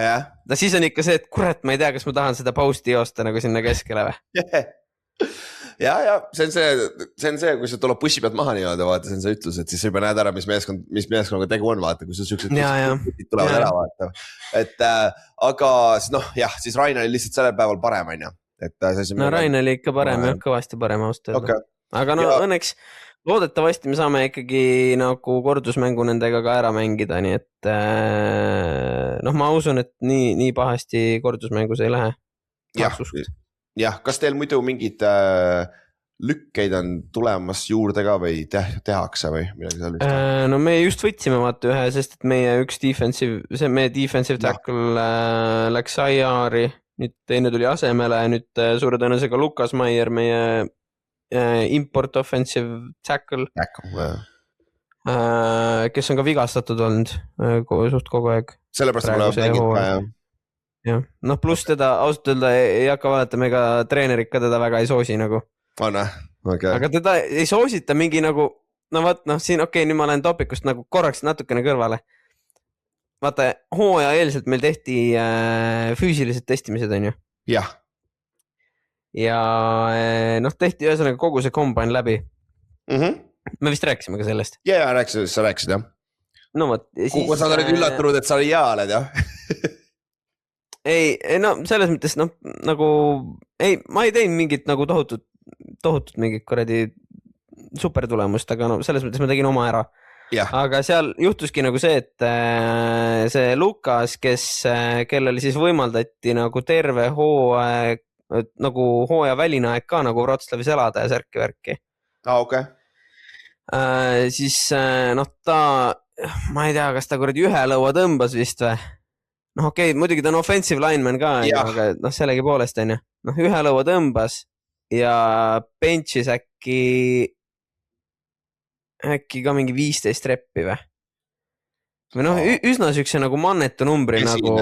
S2: No siis on ikka see, et kurat, ma ei tea, kas ma tahan seda posti joosta nagu sinna keskele või.
S3: Ja see on see, kui sa tuleb bussi pealt maha niimoodi, vaata, see on see ütlus, et siis sa juba näed ära, mis meeskonnaga tegu on, vaata, kui sa siuksed tulevad ära, vaata. Et aga noh, jah, siis Rain oli lihtsalt sellel päeval parem, on ju.
S2: No Rain oli ikka parem, jah, kõvasti parem austada.
S3: Okay.
S2: Aga no õnneks loodetavasti me saame ikkagi nagu kordusmängu nendega ka ära mängida, nii et noh, ma usun, et nii pahasti kordusmängus ei lähe.
S3: Jah, kas teil muidu mingid lükkeid on tulemas juurde ka või tehakse või midagi sellist?
S2: No me just võtsime vaata ühe, sest et meie üks defensive tackle läks IR-i, nüüd teine tuli asemele, nüüd suure tõenäosusega Lukas Maier, meie import offensive tackle, kes on ka vigastatud olnud suht kogu aeg.
S3: Sellepärast mulle mängid ka, jah.
S2: Jah, noh pluss teda ausalt öelda ei hakka vaatama, ega treenerid ka teda väga ei soosi nagu.
S3: On, okay.
S2: Aga teda ei soosita mingi nagu, no vaat, noh siin okei, nüüd ma olen topikust nagu korraks natukene kõrvale. Vaata, hooaja eelselt meil tehti füüsilised testimised, on ju?
S3: Jah.
S2: Ja noh, tehti ühesõnaga kogu see combine läbi. Me vist rääkisime ka sellest.
S3: Ja, sa rääkisid, jah.
S2: No võt.
S3: Kuhu sa oled üllatunud, et sa hea oled, jah?
S2: Ei, no selles mõttes, noh, nagu, ei, ma ei teinud mingit nagu tohutut mingit kuradi supertulemust, aga no selles mõttes ma tegin oma ära.
S3: Ja.
S2: Aga seal juhtuski nagu see, et see Lukas, kellel siis võimaldati nagu terve hooaeg, nagu hooaja väline aeg ka nagu Wroclavis elada ja särki-värki.
S3: Okay.
S2: Siis noh, ma ei tea, kas ta kuradi ühe lõua tõmbas vist või? Noh okei, muidugi ta on offensive lineman ka, aga noh sellegi poolest on ju. Noh ühe lõua tõmbas ja bench'is äkki ka mingi 15 reppi või? Või noh, üsna sükse nagu mannetu numbri nagu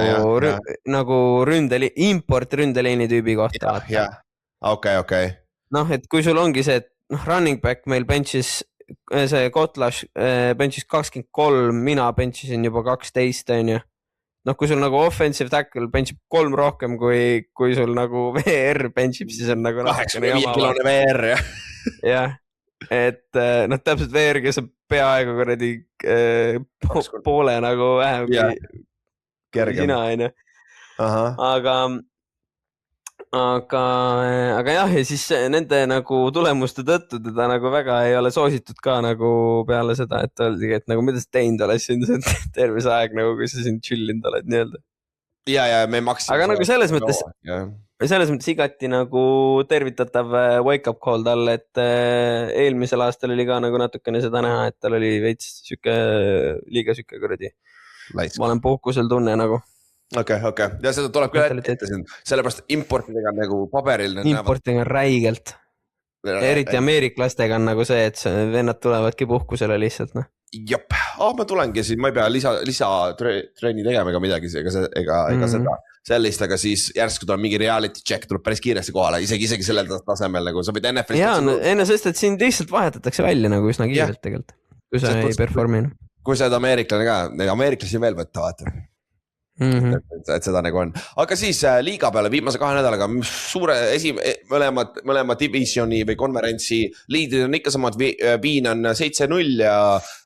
S2: import ründeliini tüübi kohta.
S3: Jah, okei.
S2: Noh, et kui sul ongi see, et noh, running back meil bench'is, see Kotlas bench'is 23, mina bench'isin juba 12, on ju. Noh, kui sul nagu offensive tackle benchib 3 rohkem, kui sul nagu VR benchib, siis on nagu
S3: 85-kilone VR, jah.
S2: Jah, et noh, täpselt VR, kes on peaaegu kuradi poole nagu vähem
S3: kergem.
S2: Sina, on ju. Aga jah, ja siis nende nagu tulemuste tõttu teda nagu väga ei ole soositud ka nagu peale seda, et öeldi, et nagu mida sa teinud oled siin terve see aeg nagu, kui sa siin chillinud oled nii-öelda.
S3: Ja me maksime.
S2: Aga nagu selles mõttes igati nagu tervitatav wake up call tal, et eelmisel aastal oli ka nagu natukene seda näha, et tal oli veits liiga süke kuradi. Ma olen puhkusel tunne nagu.
S3: Okay. Ja seda tuleb küll ette siin. Sellepärast importidega nagu paberil.
S2: Importidega on räigelt. Eriti ameeriklastega on nagu see, et vennad tulevadki puhkusele lihtsalt. No.
S3: Jop, ma tulengi siin, ma ei pea lisa trenni tegema ega midagi, ega seda sellist, aga siis järsku tuleb mingi reality check, tuleb päris kiiresti kohale, isegi sellel tasemel nagu sa võid NFL-ist.
S2: Jaa, enne sest, et siin lihtsalt vahetatakse välja nagu üsna kiirelt tegelikult, kui sa ei performi.
S3: Kui sa oled ameeriklane ka, ameeriklasi veel võtta, vaata. Et seda nagu on, aga siis liiga peale viimase 2 nädalaga suure mõlema divisioni või konverentsi liidrid on ikka samad, Viin on 7-0 ja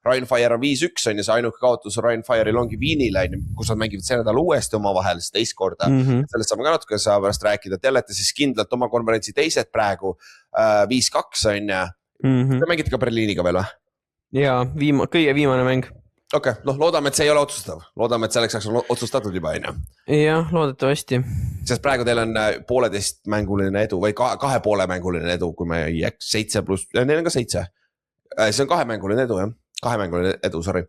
S3: Ryan Fire on 5-1 on ja see ainuke kaotus Ryan Fire'il ongi Viinile, kus nad mängivad see nädal uuesti omavahel teist korda, sellest saame ka natuke pärast rääkida, te olete siis kindlalt oma konverentsi teised praegu 5-2 on ja te mängite ka Berliiniga veel või?
S2: Jaa, kõige viimane mäng.
S3: Okay, loodame, et see ei ole otsustav. Loodame, et selleks on otsustatud juba, on ju?
S2: Jah, loodetavasti.
S3: Sest praegu teil on 1,5 mänguline edu või 2,5 mänguline edu, kui me ei jääks 7 pluss, neil on ka 7. See on 2 mänguline edu, jah. 2 mänguline edu, sorry.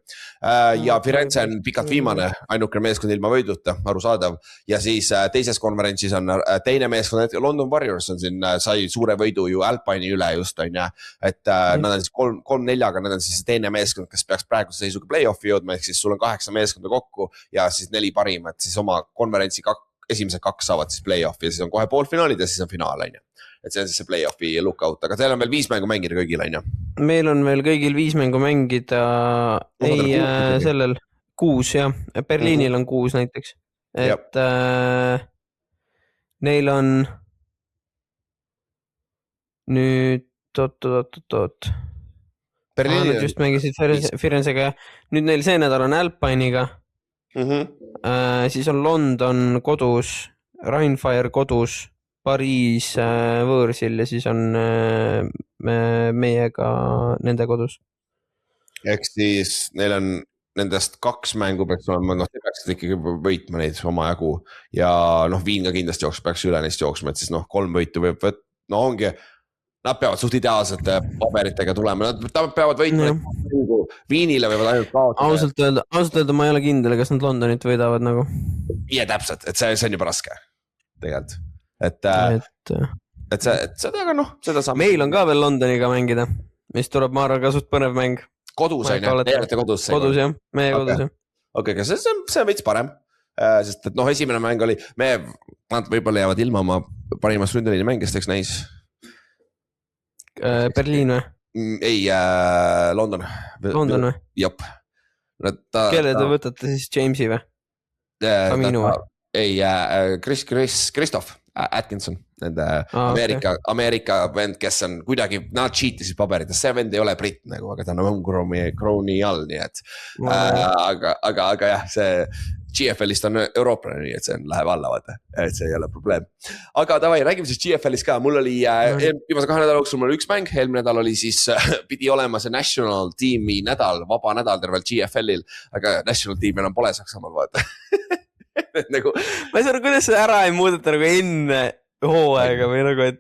S3: Ja Firenze on pikalt viimane, ainukene meeskond ilma võiduta, arusaadav. Ja siis teises konverentsis on teine meeskond, London Warriors on siin, sai suure võidu ju Alpine'i üle just, on ja. Et nad on siis 3-4-ga, nad on siis teine meeskond, kes peaks praeguse seisuga play-offi jõudma, ehk siis sul on 8 meeskonda kokku ja siis 4 parimat, siis oma konverentsi esimesed 2 saavad siis play-offi ja siis on kohe poolfinaalid ja siis on finaal, on ju. Et see on siis see play-offi lookout, aga teil on veel 5 mängu mängida kõigil, on ju? Meil
S2: on veel kõigil 5 mängu mängida, sellel 6 jah, Berliinil on 6 näiteks, et neil on nüüd, oot. Nad just mängisid Firenzega ja nüüd neil see nädal on Alpine'iga, siis on London kodus, Rheinfire kodus, Pariis võõrsil ja siis on meiega nende kodus.
S3: Ehk siis neil on nendest 2 mängu peaks olema, te peaksid ikkagi võitma neid oma jagu ja Viin ka kindlasti peaks üle neist jooksma, et siis 3 võitu võib ongi, nad peavad suht ideaalsete paberitega tulema, nad peavad võitma Viinile võivad ainult kaotada.
S2: Ausalt öelda ma ei ole kindel, kas nad Londonit võidavad nagu.
S3: Ja täpselt, et see on juba raske tegelikult. Et seda, aga seda saab.
S2: Meil on ka veel Londoniga mängida, mis tuleb maara ka suht põnev mäng.
S3: Kodus on jah, te olete kodus.
S2: Kodus jah, meie kodus jah.
S3: Okei, aga see on veits parem, sest et esimene mäng oli, nad võib-olla jäävad ilma oma parimast ründeliini mängist, eks näis.
S2: Berliin või?
S3: Ei, London.
S2: London või?
S3: Jop.
S2: Kelle te võtate siis Jamesi või? Kaminu või?
S3: Ei, Kristoff Atkinson, nende Ameerika vend, kes on kuidagi, nad cheatisid paberites, see vend ei ole britt nagu, aga ta on homegrowni all, nii et aga jah, see GFL-ist on Euroopane, nii et see läheb alla, vaata, et see ei ole probleem. Aga davai, räägime siis GFL-ist ka, mul oli viimase 2 nädala jooksul mul oli 1 mäng, eelmine nädal oli siis, pidi olema see national tiimi nädal, vaba nädal tervel GFL-il, aga national tiimi enam pole Saksamaal, vaata. Nagu,
S2: ma ei saa, kuidas see ära ei muudeta nagu enne hooaega või nagu, et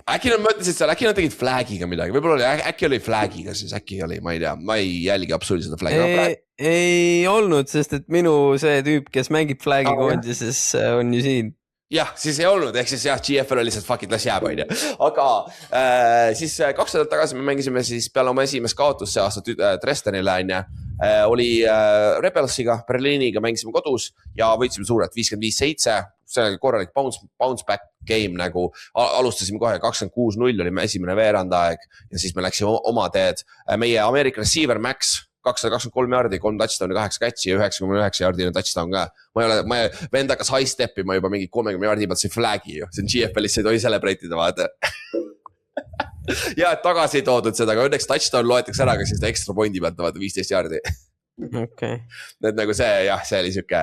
S3: äkki nad mõtlesid seal, äkki nad tegid flagiga midagi, võib-olla oli, äkki oli flagiga siis, äkki oli, ma ei tea, ma ei jälgi absoluutselt seda flagi.
S2: Ei olnud, sest et minu see tüüp, kes mängib flagi koondises on ju siin.
S3: Jah, siis ei olnud, ehk siis jah, GFL oli lihtsalt fuck it, las jääb, on ju. Aga siis 2 nädalat tagasi me mängisime siis peale oma esimest kaotust see aasta Dresdenile, on ju. Oli Rebelsiga, Berliiniga mängisime kodus ja võitsime suurelt 55-7, see oli korralik bounce back game nagu, alustasime kohe 26-0 oli esimene veerandaeg ja siis me läksime oma teed. Meie Ameerika receiver Max 223 jaardi, 3 touchdown'i, 8 catch'i ja 99 jaardine touchdown ka. Ma vend hakkas high step'i, ma juba mingi 30 jaardi pealt see flagi ju, see on GFL-is, see ei tohi celebrate'ida, vaata. Ja tagasi ei toodud seda, aga õnneks touchdown loetakse ära, aga siis ta extra pointi pealt vaata 15 jaardi.
S2: Okay.
S3: Need nagu see, jah, see oli siuke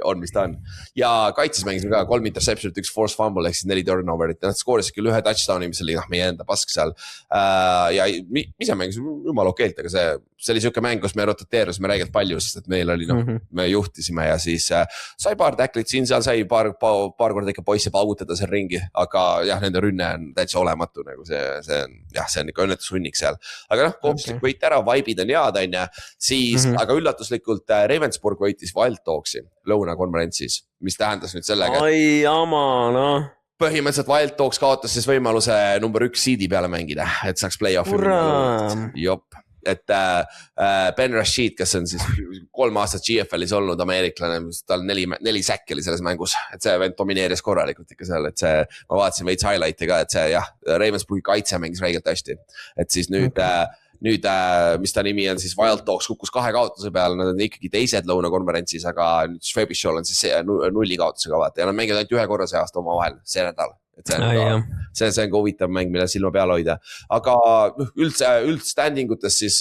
S3: on, mis ta on. Ja kaitses mängisime ka 3 interception, 1 force fumble, ehk siis 4 turnoverit. Nad skoorisid küll 1 touchdowni, mis oli meie enda pask seal. Ja ise mängisime jumala okeilt, aga see oli siuke mäng, kus me rotateerusime räigelt palju, sest et meil oli, me juhtisime ja siis sai paar tacklit siin, seal sai paar korda ikka poisse paugutada seal ringi, aga jah, nende rünne on täitsa olematu, nagu see on ikka õnnetusrünnik seal. Aga kohustuslik võit ära, vibe'id on head, on ja siis aga üllatuslikult Ravensburg võitis Wild Dogsi lõunakonverentsis, mis tähendas nüüd sellega.
S2: Ai jama, noh.
S3: Põhimõtteliselt Wild Dogs kaotas siis võimaluse number 1 seedi peale mängida, et saaks play-offi.
S2: Ura!
S3: Jop. et Ben Rashid, kes on siis 3 aastat GFL-is olnud ameeriklane, tal 4 säkki oli selles mängus, et see vend domineeris korralikult ikka seal, et see, ma vaatasin veits highlight'i ka, et see jah, Ravensburgi kaitse mängis räigelt hästi, et siis nüüd mis ta nimi on siis Wild Dogs kukkus 2 kaotuse peale, nad on ikkagi teised lõunakonverentsis, aga nüüd Schwäbischol on siis 0 kaotusega vaata ja nad mängivad ainult 1 korra see aasta oma vahel, see nädal. Et see on ka huvitav mäng, mille silma peal hoida, aga üldstandingutes siis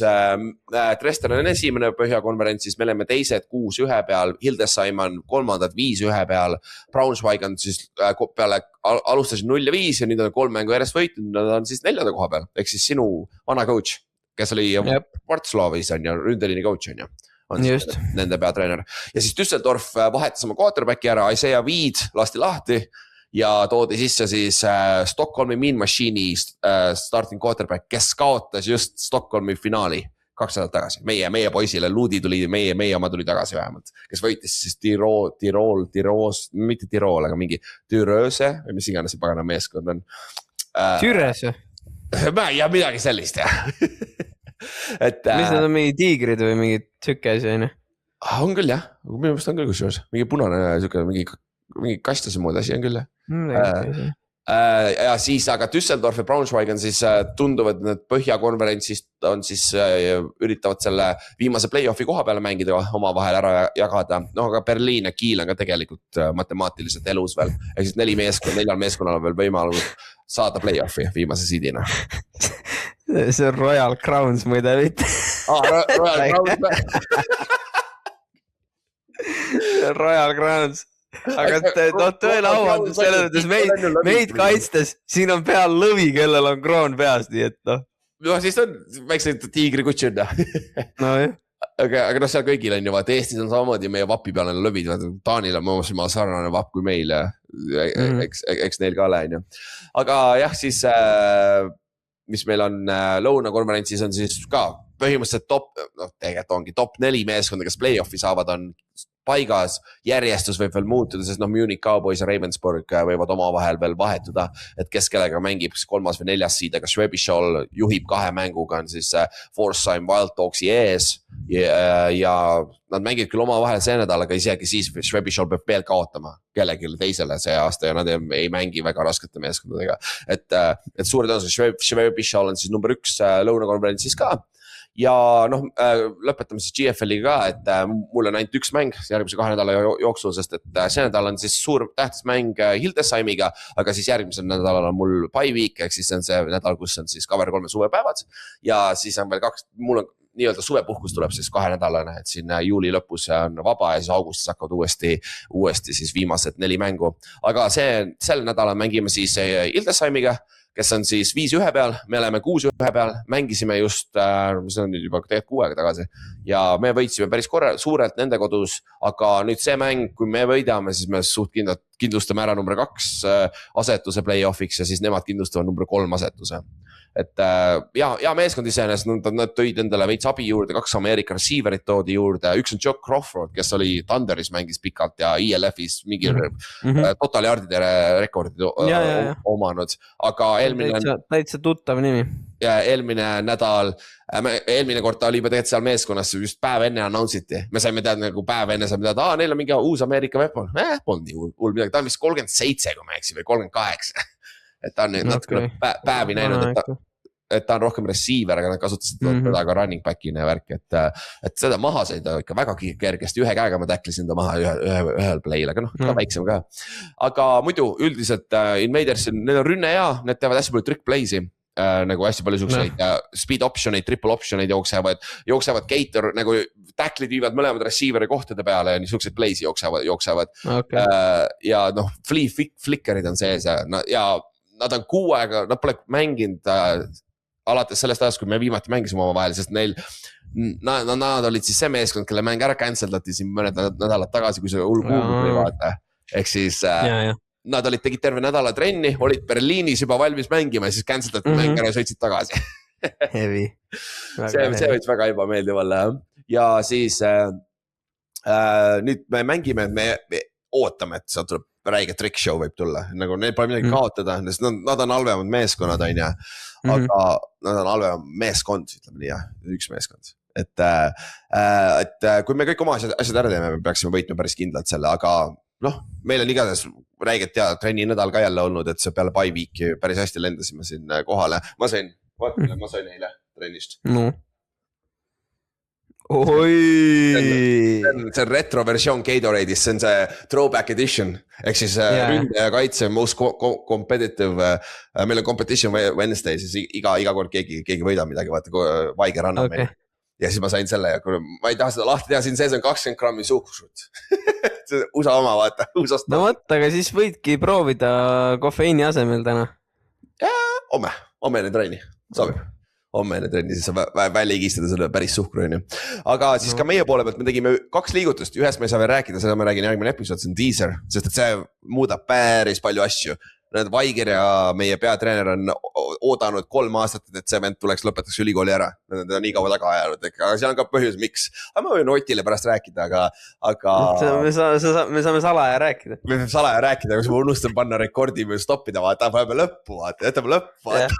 S3: Dresden on esimene põhjakonverentsis, me oleme teised 6-1 peal, Hildesheim on 3-ndad 5-1 peal, Braunschweig on siis peale alustasid 0-5 ja nüüd on 3 mängu järjest võitnud, nad on siis 4. koha peal, ehk siis sinu vana coach, kes oli Vartslaavis on ja Ründelini coach on ju. On nende peatreener ja siis Düsseldorf vahetas oma quarterbacki ära, Isaiah Weed lasti lahti ja toodi sisse siis Stockholmi Mean Machine'i starting quarterback, kes kaotas just Stockholmi finaali 2 nädalat tagasi. Meie poisile, Ludi tuli, meie oma tuli tagasi vähemalt, kes võitis siis mitte Tirool, aga mingi Tyröse või mis iganes see pagana meeskond on.
S2: Tyröse?
S3: Ja midagi sellist jah.
S2: Mis nad on mingi tiigrid või mingi tükesi on?
S3: On küll jah, minu mõist on küll kusjuures, mingi punane mingi kastase moodi asi on küll ja siis aga Düsseldorf ja Braunschweig on siis tunduvad need põhjakonverentsist on siis üritavad selle viimase play-offi koha peale mängida oma vahel ära jagada, no aga Berliin ja Kiel on ka tegelikult matemaatiliselt elus veel, ehk siis 4 meeskonnal veel võimalus saada play-offi viimase seedina.
S2: See on Royal Crowns muide mitte.
S3: Royal Crowns
S2: Royal Crowns. Aga tõele auandus selles mõttes meid kaitstes, siin on peal lõvi, kellel on kroon peas, nii et noh.
S3: No siis on väikse tiigri kutšud.
S2: No jah.
S3: Aga noh, seal kõigil on ju, vaat Eestis on samamoodi, meie vapi peal on lõvid, Taanil on mõnusima sarnane vapp kui meil ja eks neil ka ole, on ju. Aga jah, siis mis meil on lõunakonverentsis on siis ka põhimõtteliselt tegelikult ongi top 4 meeskonda, kes play-offi saavad, on paigas, järjestus võib veel muutuda, sest Munich Cowboys ja Ravensburg võivad oma vahel veel vahetuda, et kes kellega mängib 3. või 4. seed, aga Schwäbischol juhib 2 mänguga on siis Forsheim Wild Dogsi ees ja nad mängib küll oma vahel see nädal, aga isegi siis Schwäbischol peab veel kaotama kellelegi teisele see aasta ja nad ei mängi väga raskete meeskondadega, et suure tõenäosusega Schwäbischol on siis number 1 lõunakonverentsis ka. Ja noh, lõpetame siis GFL-iga ka, et mul on ainult 1 mäng järgmise 2 nädala jooksul, sest et see nädal on siis suur tähtis mäng Hildesheimiga, aga siis järgmisel nädalal on mul bye week, ehk siis see on see nädal, kus on siis Cover 3 suvepäevad ja siis on veel 2, mul on nii-öelda suvepuhkus tuleb siis 2 nädalane, et siin juuli lõpus on vaba ja siis augustis hakkavad uuesti siis viimased 4 mängu, aga sel nädalal mängime siis Hildesheimiga, kes on siis 5-1 peal, me oleme 6-1 peal, mängisime just, mis on nüüd juba tegelikult 6 aega tagasi ja me võitsime päris suurelt nende kodus, aga nüüd see mäng, kui me võidame, siis me suht kindlustame ära number 2 asetuse play-offiks ja siis nemad kindlustavad number 3 asetuse. Et ja meeskond iseenesest, nad tõid endale veits abi juurde, 2 Ameerika receiverit toodi juurde, üks on Joe Crawford, kes oli Thunderis mängis pikalt ja ILF-is mingi total yardide rekordid omanud, aga
S2: täitsa tuttav nimi.
S3: Ja eelmine kord ta oli juba tegelikult seal meeskonnas just päev enne announce iti. Me saime teada nagu päev enne saime teada, neil on mingi uus Ameerika weapon. Polnud nii hull midagi, ta on vist 37, kui ma eksi, või 38. Et ta on natuke päevi näinud, et ta on rohkem receiver, aga nad kasutasid teda ka running back'ina ja värk, et seda maha sai ta ikka väga kergesti, 1 käega ma tacklisin ta maha ühel play'l, aga noh, ka väiksem ka. Aga muidu üldiselt Invaders, need on rünne ja need teevad hästi palju trick play'si. Nagu hästi palju suhkseid speed optioneid, triple optioneid jooksevad gator, nagu tacklid viivad mõlemad receiveri kohtade peale ja niisugused plays jooksevad. Ja noh, flickerid on sees ja nad on 6 aega, nad pole mänginud alates sellest ajast, kui me viimati mängisime oma vahel, sest nad olid siis see meeskond, kelle mäng ära canceldati siin mõned nädalad tagasi, kui see hull kuulub või vaata. Ehk siis nad tegid terve nädala trenni, olid Berliinis juba valmis mängima ja siis canceldati mäng ära ja sõitsid tagasi.
S2: Heavy.
S3: See võiks väga ebameeldiv olla. Ja siis nüüd me mängime, me ootame, et sealt tuleb räige trick show võib tulla, nagu neil pole midagi kaotada, sest nad on halvemad meeskonnad, on ju. Aga nad on halvemad meeskond, ütleme nii, üks meeskond. Et kui me kõik oma asjad ära teeme, me peaksime võitma päris kindlalt selle, aga noh, meil on igatahes räiget teada, trenni nädal ka jälle olnud, et see peale bye week'i päris hästi lendasime siin kohale. Ma sain eile trennist.
S2: No. Oi!
S3: See on retro versioon Gatorade'is, see on see throwback edition, ehk siis ründe ja kaitse most competitive, meil on competition Wednesday, siis iga kord keegi võidab midagi, vaata Vaiger annab meile. Ja siis ma sain selle ja kui ma ei taha seda lahti teha, siin sees on 20 grammi suhkrut. See USA oma, vaata.
S2: No võt, aga siis võidki proovida kofeiini asemel täna.
S3: Homme enne trenni, sobib. Homme enne trenni, siis saab välja igistada selle päris suhkru. Aga siis ka meie poole pealt me tegime 2 liigutust, ühest me ei saa veel rääkida, seda ma räägin järgmine episood, see on teaser, sest et see muudab päris palju asju. Need Vaiger ja meie peatreener on oodanud 3 aastat, et see vend tuleks lõpetaks ülikooli ära. Need on nii kaua taga ajanud, aga seal on ka põhjus, miks. Aga ma võin Otile pärast rääkida, aga...
S2: Me saame salaja rääkida.
S3: Me saame salaja rääkida, aga ma unustan panna rekordi või stoppida, vaata, jätame lõppu, vaata.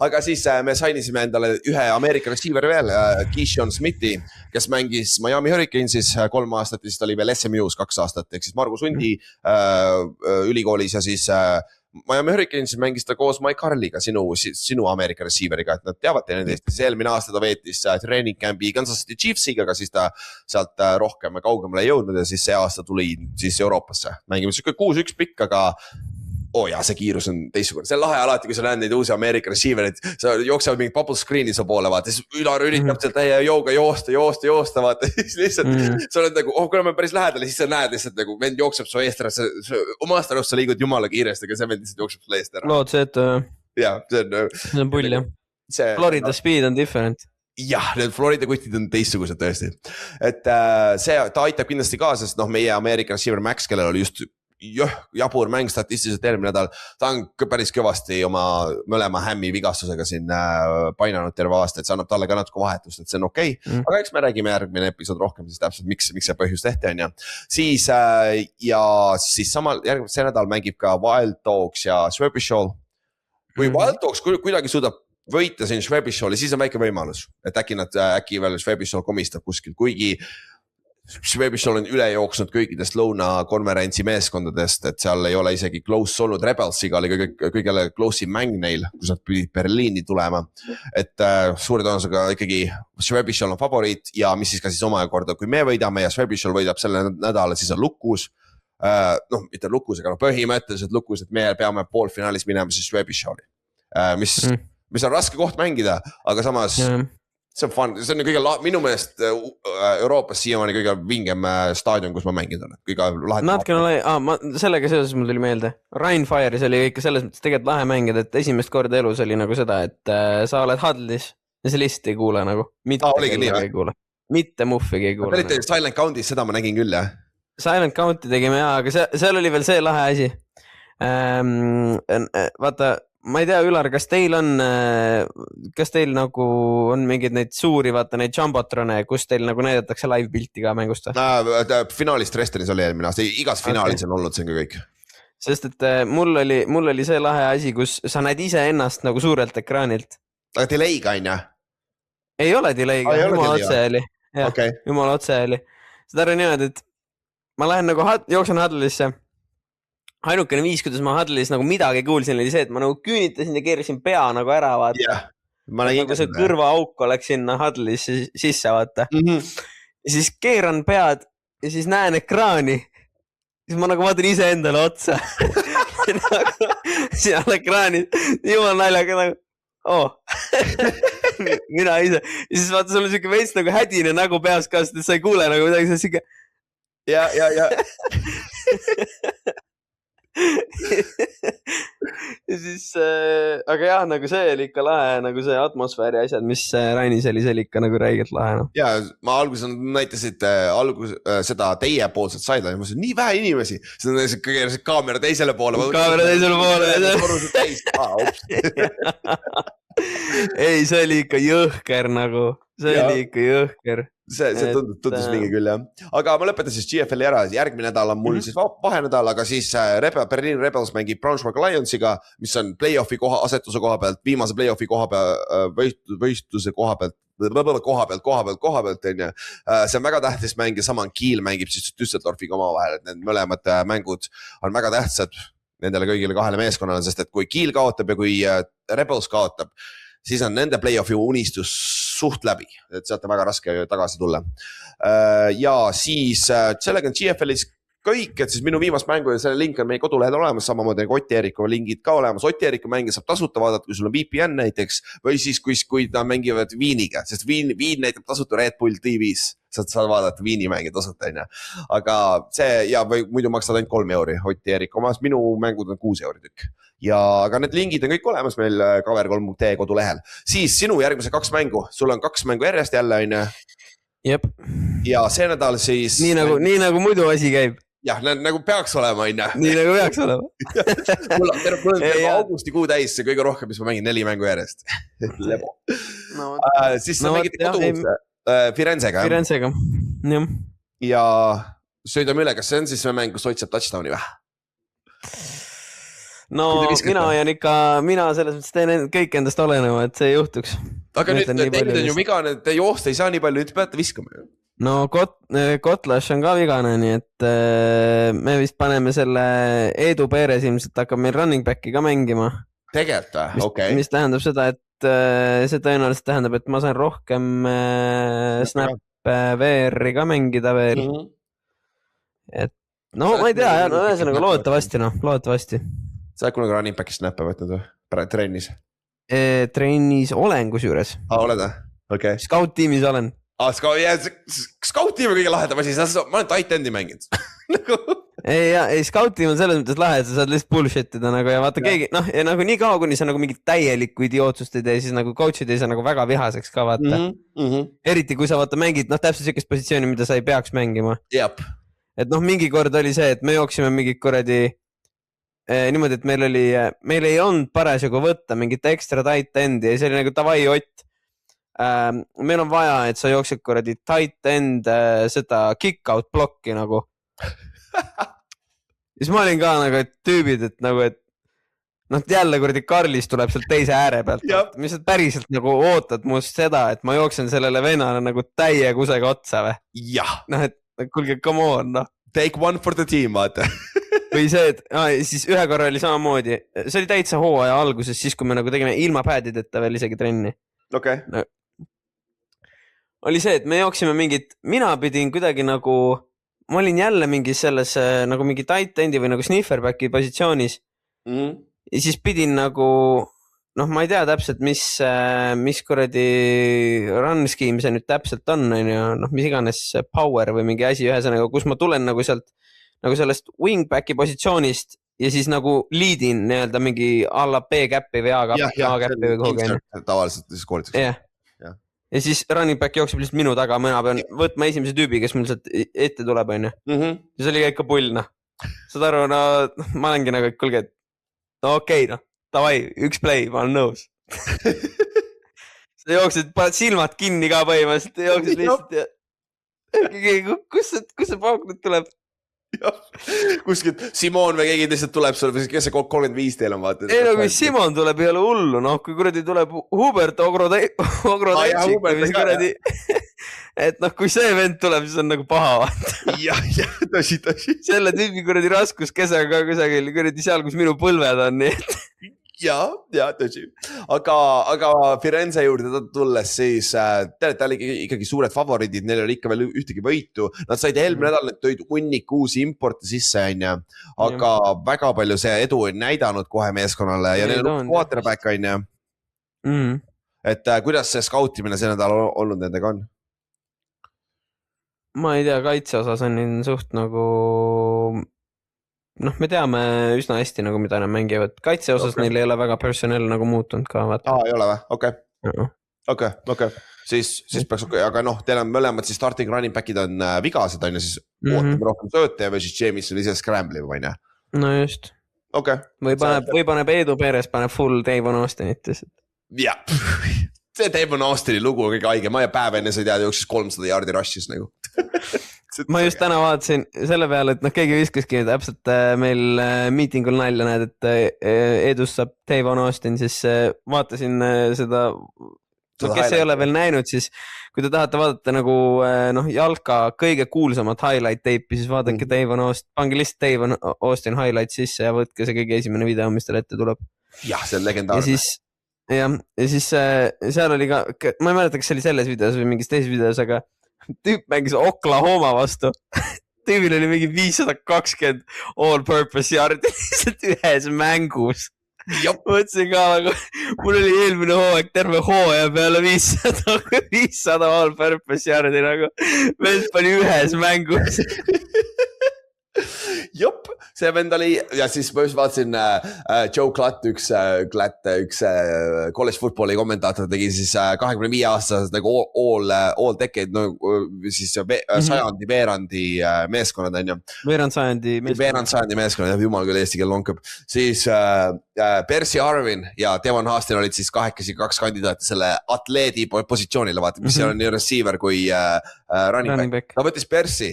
S3: Aga siis me sainisime endale ühe Ameerika receiver veel, Keyshawn Smithi, kes mängis Miami Hurricanesis 3 aastat ja siis ta oli veel SMU's 2 aastat, ehk siis Margus Hundi ülikoolis ja siis Miami Hurricanesis mängis ta koos Mike Harley'ga, sinu Ameerika receiveriga, et nad teavad teineteist. Siis eelmine aasta ta veetis training campi Kansas City Chiefsiga, aga siis ta sealt rohkem ja kaugemale ei jõudnud ja siis see aasta tuli siis Euroopasse. Mängime 6-1 pikk, aga see kiirus on teistsugune. See on lahe alati, kui sa näed neid uusi Ameerika receiverid, sa jooksevad mingi bubble screen'i su poole, vaata, siis Ülar üritab sealt täie jooga joosta, vaata, siis lihtsalt sa oled nagu, kui me päris lähedale, siis sa näed lihtsalt nagu vend jookseb su eest ära, omast arust sa liigud jumala kiiresti, aga see vend lihtsalt jookseb su eest ära.
S2: Lood see, et
S3: ja,
S2: see on pull, jah. Florida speed on different.
S3: Jah, need Florida kutid on teistsugused tõesti. Et ta aitab kindlasti ka, sest meie Ameerika receiver Max, kellel oli just jabur mäng statistiliselt eelmine nädal, ta on päris kõvasti oma mõlema hämmi vigastusega siin painanud terve aasta, et see annab talle ka natuke vahetust, et see on okei. Aga eks me räägime järgmine episood rohkem, siis täpselt miks see põhjus tehti on ja. Siis järgmine see nädal mängib ka Wild Dogs ja Swabish-Shoal. Kui Wild Dogs kuidagi suudab võita siin Swabish-Shoali, siis on väike võimalus, et äkki veel Swabish-Shoal komistab kuskil, kuigi Swabish-Shoal on üle jooksnud kõikidest lõunakonverentsi meeskondadest, et seal ei ole isegi close olnud. Rebelsiga oli kõigele close'i mäng neil, kus nad pidid Berliini tulema. Et suure tõenäosusega ikkagi Swabish-Shoal on favoriit ja mis siis ka siis omakorda, kui me võidame ja Swabish-Shoal võidab selle nädala, siis on lukus. Mitte lukus, aga põhimõtteliselt lukus, et me peame poolfinaalis minema siis Swabish-Shoali, mis on raske koht mängida, aga samas... See on fun, see on kõige minu meelest Euroopas siiamaani kõige vingem staadion, kus ma mängin olen.
S2: Sellega seoses mul tuli meelde. Ryan Fire'is oli ikka selles mõttes tegelikult lahe mängida, et esimest korda elus oli nagu seda, et sa oled huddle'is ja sa lihtsalt ei kuule nagu. Mitte muffigi ei kuule.
S3: Te olite Silent Countis, seda ma nägin küll, jah?
S2: Silent Counti tegime, aga seal oli veel see lahe asi. Vaata, ma ei tea, Ülar, kas teil nagu on mingid neid suuri, vaata neid jumbotrone, kus teil nagu näidatakse live pilti ka mängust?
S3: Finaalist Restenis oli eelmine aasta, igas finaalis on olnud see kõik.
S2: Sest et mul oli see lahe asi, kus sa näed ise ennast nagu suurelt ekraanilt.
S3: Aga delay'ga on, jah?
S2: Ei ole delay'ga, jumala otse oli. Seda on niimoodi, et ma lähen nagu jooksen huddle'isse. Ainukene viis, kuidas ma huddle'is nagu midagi kuulsin, oli see, et ma nagu küünitasin ja keerisin pea nagu ära, vaata.
S3: Yeah,
S2: nagu see kõrvaauk oleks sinna huddle'is sisse, vaata. Ja siis keeran pead ja siis näen ekraani. Siis ma nagu vaatan ise endale otsa. Seal ekraanis, jumal naljaga nagu, mina ise. Ja siis vaata, sul on siuke veits nagu hädine nägu peas ka, sest sa ei kuule nagu midagi, see on siuke.
S3: Ja.
S2: Ja siis, aga jah, nagu see oli ikka lahe, nagu see atmosfääri asjad, mis Rainis oli, see oli ikka nagu räigelt lahe. No.
S3: Ja ma alguses näitasid seda teie poolset saida ja ma ütlesin, nii vähe inimesi, siis on kaamera teisele poole.
S2: Kaamera teisele poole. ei, see oli ikka jõhker nagu, see
S3: Jaa.
S2: oli ikka jõhker.
S3: see tundus mingi küll jah. Aga ma lõpetan siis GFL-i ära, järgmine nädal on mul siis vahenädal, aga siis Berliin Rebels mängib Braunschweig Lionsiga, mis on play-off'i asetuse koha pealt, viimase play-off'i koha pealt, võistluse koha pealt, onju. See on väga tähtis mäng ja sama on Kiel mängib siis Düsseldorfiga omavahel, et need mõlemad mängud on väga tähtsad nendele kõigile kahele meeskonnale, sest et kui Kiel kaotab ja kui Rebels kaotab, siis on nende play-off'i unistus suht läbi, et sealt on väga raske tagasi tulla. Ja siis sellega on GFL-is kõik, et siis minu viimast mängu ja selle link on meie kodulehel olemas, samamoodi nagu Ott Eerikova lingid ka olemas. Ott Eerikova mänge saab tasuta vaadata, kui sul on VPN näiteks või siis kui ta mängivad Viiniga, sest Viin näitab tasuta Red Bull TV-s, saad vaadata Viini mänge tasuta, onju. Aga see ja või muidu maksad ainult 3 euri Ott Eerikova omas, minu mängud on 6 euri tükk. Ja aga need lingid on kõik olemas meil cover3.ee kodulehel. Siis sinu järgmise 2 mängu, sul on 2 mängu järjest jälle, onju.
S2: Jep.
S3: Ja see nädal siis
S2: nii nagu muidu asi käib.
S3: Jah, nagu peaks olema, onju.
S2: Nii nagu peaks olema.
S3: mul on terve augustikuu täis, see kõige rohkem, mis ma mängin 4 mängu järjest. Lebo. Siis sa mängid kodus Firenzega.
S2: Firenzega, jah.
S3: Ja söödame üle, kas see on siis mäng, kus Ott saab touchdowni või?
S2: No mina selles mõttes teen kõik endast olenema, et see juhtuks.
S3: Aga nüüd teid on ju vigane, te joosta ei saa nii palju, nüüd peate viskama.
S2: No Kotlas on ka vigane, nii et me vist paneme selle Edu Peeres ilmselt hakkab meil running back'i ka mängima.
S3: Tegelikult või? Okay.
S2: Mis tähendab seda, et see tõenäoliselt tähendab, et ma saan rohkem snap VR-i ka mängida veel. Et no ma ei tea, ühesõnaga loodetavasti.
S3: Sa oled kunagi running back'i snappe võtnud või? Trennis?
S2: Trennis olen kusjuures.
S3: Oled või? Okay.
S2: Scout-tiimis olen.
S3: Scout-tiim on kõige lahedam asi, ma olen tight endi mänginud.
S2: ei, Scout-tiim on selles mõttes lahe, et sa saad lihtsalt bullshit'ida nagu ja vaata keegi, noh, ja nagu nii kaua, kuni sa nagu mingit täielikku idiootsust ei tee, siis nagu coach'id ei saa nagu väga vihaseks ka vaata. Eriti kui sa vaata mängid, noh, täpselt sellist positsiooni, mida sa ei peaks mängima.
S3: Jep.
S2: Et noh, mingi kord oli see, et me jooksime mingid kuradi niimoodi, et meil ei olnud parasjagu võtta mingit ekstra tight endi ja see oli nagu davai Ott. Meil on vaja, et sa jooksed kuradi tight end seda kick-out blokki nagu. Siis ma olin ka nagu, et tüübid, et nagu, et noh, jälle kuradi Karlis tuleb sealt teise ääre pealt. Mis sa päriselt nagu ootad must seda, et ma jooksen sellele venale nagu täie kusega otsa või?
S3: Jah.
S2: Noh, et kuulge, come on, noh.
S3: Take one for the team, vaata.
S2: Või see, et siis ühe korra oli samamoodi, see oli täitsa hooaja alguses, siis kui me nagu tegime ilma padideta veel isegi trenni.
S3: Okay.
S2: No, oli see, et me jooksime mingit, mina pidin kuidagi nagu, ma olin jälle mingi selles nagu mingi tight endi või nagu snifferbacki positsioonis. Ja siis pidin nagu, noh, ma ei tea täpselt, mis kuradi run scheme see nüüd täpselt on, noh, mis iganes power või mingi asi ühesõnaga, kus ma tulen nagu sealt nagu sellest wingbacki positsioonist ja siis nagu liidin nii-öelda mingi alla B-käppi või A-käppi või kuhugi.
S3: Tavaliselt siis koolitakse.
S2: Yeah. Ja siis running back jookseb lihtsalt minu taga, mina pean võtma esimese tüübi, kes mul sealt ette tuleb, onju. Ja see oli ikka pull, noh. Saad aru, no ma olengi nagu, et kuulge, et no okei, noh, davai, üks play, ma olen nõus. Sa jooksid, paned silmad kinni ka põhimõtteliselt, jooksid lihtsalt ja kus see pauk nüüd tuleb?
S3: Kuskilt Simon või keegi lihtsalt tuleb sulle, kes see 35 teil on vaata.
S2: Ei no kui Simon tuleb ei ole hullu, noh kui kuradi tuleb Hubert Ogrodeitsik või kuradi, et noh kui see vend tuleb, siis on nagu paha vaata.
S3: Jah, tõsi.
S2: Selle tüübi kuradi raskuskesega kusagil kuradi seal, kus minu põlved on, nii et
S3: ja tõsi. Aga Firenze juurde tulles siis, ta oli ikkagi suured favoriidid, neil oli ikka veel ühtegi võitu. Nad said eelmine nädal, need tõid hunnik uusi importe sisse, onju. Aga väga palju see edu on näidanud kohe meeskonnale ja neil on quarterback, onju. Et kuidas see scoutimine see nädal olnud nendega on?
S2: Ma ei tea, kaitse osas on suht nagu... Noh, me teame üsna hästi nagu mida nad mängivad. Kaitse osas neil ei ole väga personell nagu muutunud ka.
S3: Ei ole või? Okei. Siis peaks, aga noh, teil on mõlemad siis starting running back'id on vigased, on ju, siis ootame rohkem sööte või siis James on ise scramble'i või ne?
S2: No just.
S3: Okay.
S2: Või paneb Edu Peeres, paneb full Davon Austinit.
S3: jah, see Damon Austini lugu on kõige haigem, ma ja päev enne sa tead jooksis 300 jaardi rush'is nagu.
S2: Ma just täna vaatasin selle peale, et noh, keegi viskaski täpselt meil meetingul nalja näed, et edus saab Damon Austin, siis vaatasin seda, kes ei ole veel näinud, siis kui te tahate vaadata nagu jalka kõige kuulsamat highlight teipi, siis vaadake Damon Austin, pange lihtsalt Damon Austin highlight sisse ja võtke see kõige esimene video, mis teil ette tuleb.
S3: Jah, see on legendaarne.
S2: Ja siis seal oli ka, ma ei mäleta, kas see oli selles videos või mingis teises videos, aga tüüp mängis Oklahoma vastu. Tüübil oli mingi 520 all-purpose yard lihtsalt ühes mängus. Mõtlesin ka, mul oli eelmine hooaeg terve hooaja peale 500 all-purpose yardi nagu. Vend pani ühes mängus.
S3: Jop, see vend oli ja siis ma just vaatasin Joe Klatt, üks college footballi kommentaator tegi siis 25 aastased nagu all decade, no siis sajandi veerandi meeskonnad on ju.
S2: Veerand sajandi
S3: meeskonnad, jumal küll eesti keel lonkab. Siis Percy Harvin ja Devon Austin olid siis kahekesi 2 kandidaati selle atleedi positsioonile, vaata, mis seal on nii receiver kui running back. Ta võttis Percy.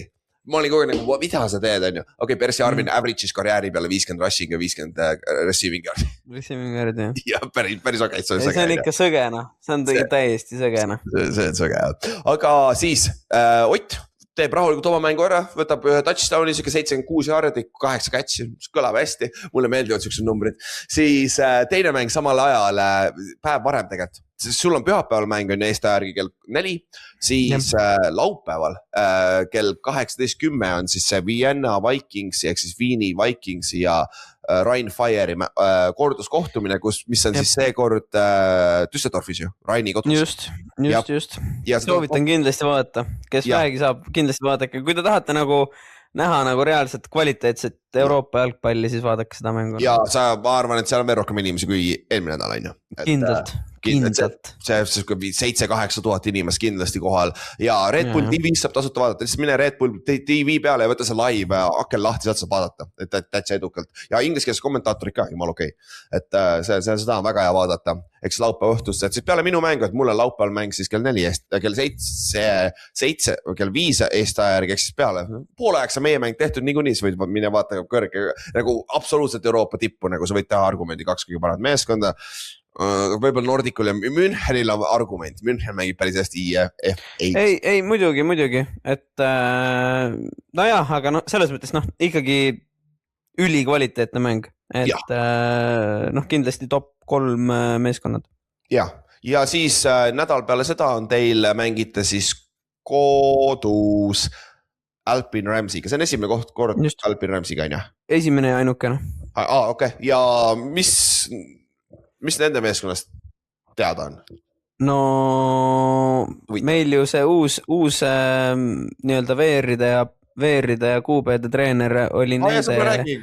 S3: Ma olin kogu nagu, mida sa teed, on ju? Okei, Percy Harvin average'is karjääri peale 50 rushing ja 50 receiving yard.
S2: Receiving yard, jah.
S3: Ja päris okei.
S2: See on ikka sõgena. See on täiesti sõgena.
S3: See on sõge. Aga siis Ott teeb rahulikult oma mängu ära, võtab ühe touchdowni, 76 jaardi, 8 catch'i, kõlab hästi. Mulle meeldivad siuksed numbrid. Siis teine mäng samal ajal, päev varem tegelikult. Sul on pühapäeval mäng on Eesti järgi kell 4, siis laupäeval kell 18:10 on siis see Vienna Vikings ehk siis Viini Vikings ja Rhein Fire'i korduskohtumine, mis on siis seekord Düsseldorfis ju, Rheini kodus.
S2: Just. Soovitan kindlasti vaadata, kes vähegi saab kindlasti vaadake, kui te tahate nagu näha nagu reaalselt kvaliteetset Euroopa jalgpalli, siis vaadake seda mängu.
S3: Ja ma arvan, et seal on veel rohkem inimesi kui eelmine nädal on ju.
S2: Kindlalt.
S3: See 7-8 tuhat inimest kindlasti kohal ja Red Bull TV saab tasuta vaadata, lihtsalt mine Red Bull TV peale ja võtta see live akel lahti, sealt saab vaadata, et täitsa edukalt ja ingliskeelsed kommentaatorid ka, jumal okei. Et seda on väga hea vaadata, eks laupäeva õhtust, et siis peale minu mängu, et mul on laupäeval mäng siis kell 4, kell 7, kell 5 Eesti järgi, eks siis peale poole aegsa meie mäng tehtud niikuinii, sa võid minna vaata kõrge, nagu absoluutselt Euroopa tippu, nagu sa võid teha argumendi 2 kõige paremat meeskonda. Võib-olla Nordicul ja Münchenil on argument, München mängib päris hästi
S2: ei, muidugi, et nojah, aga selles mõttes ikkagi ülikvaliteetne mäng, et kindlasti top 3 meeskonnad.
S3: Ja siis nädal peale seda on teil mängite siis kodus Alpine Ramsey'ga, see on esimene kord Alpine Ramsey'ga on ju?
S2: Esimene ja ainukene.
S3: Okei, ja mis nende meeskonnast teada on?
S2: No meil ju see uus nii-öelda veeride ja kuupeede treener oli
S3: nende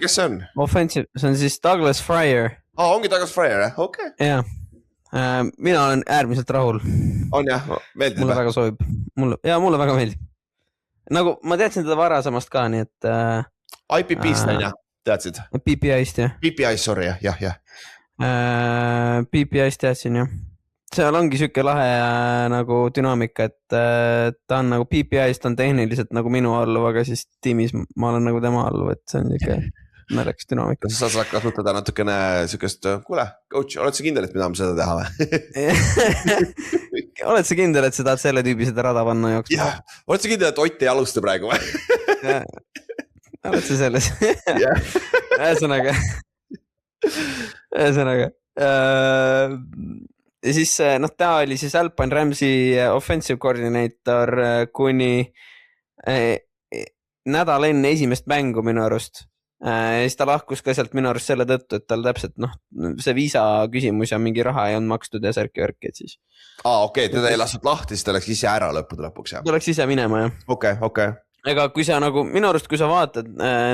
S3: kes see on?
S2: Offensive, see on siis Douglas Fryer.
S3: Ongi Douglas Fryer, okei.
S2: Jah, mina olen äärmiselt rahul.
S3: On jah, meeldib.
S2: Mulle väga soovib. Mulle väga meeldib. Nagu ma teadsin teda varasemast ka, nii et
S3: IPP-st on jah, teadsid?
S2: PPI-st jah.
S3: PPI-st, sorry, jah.
S2: PPI-st teadsin jah. Seal ongi siuke lahe nagu dünaamika, et ta on nagu PPI-st on tehniliselt nagu minu alluv, aga siis tiimis ma olen nagu tema alluv, et see on siuke naljakas dünaamika.
S3: Sa saad kasutada natukene siukest, kuule, coach, oled sa kindel, et me tahame seda teha või?
S2: Oled sa kindel, et sa tahad selle tüübi seda rada panna jooks?
S3: Jah, oled sa kindel, et Ott ei alusta praegu või?
S2: Oled sa selles? Ühesõnaga. Ja siis ta oli siis Alpine Ramsey offensive coordinator kuni nädal enne esimest mängu minu arust. Ja siis ta lahkus ka sealt minu arust selle tõttu, et tal täpselt see viisa küsimus ja mingi raha ei olnud makstud ja särki-värki, et siis.
S3: Okei, teda ei lastud lahti, siis ta läks ise ära lõppude lõpuks jah?
S2: Ta läks ise minema jah.
S3: Okei.
S2: Ega kui sa nagu, minu arust, kui sa vaatad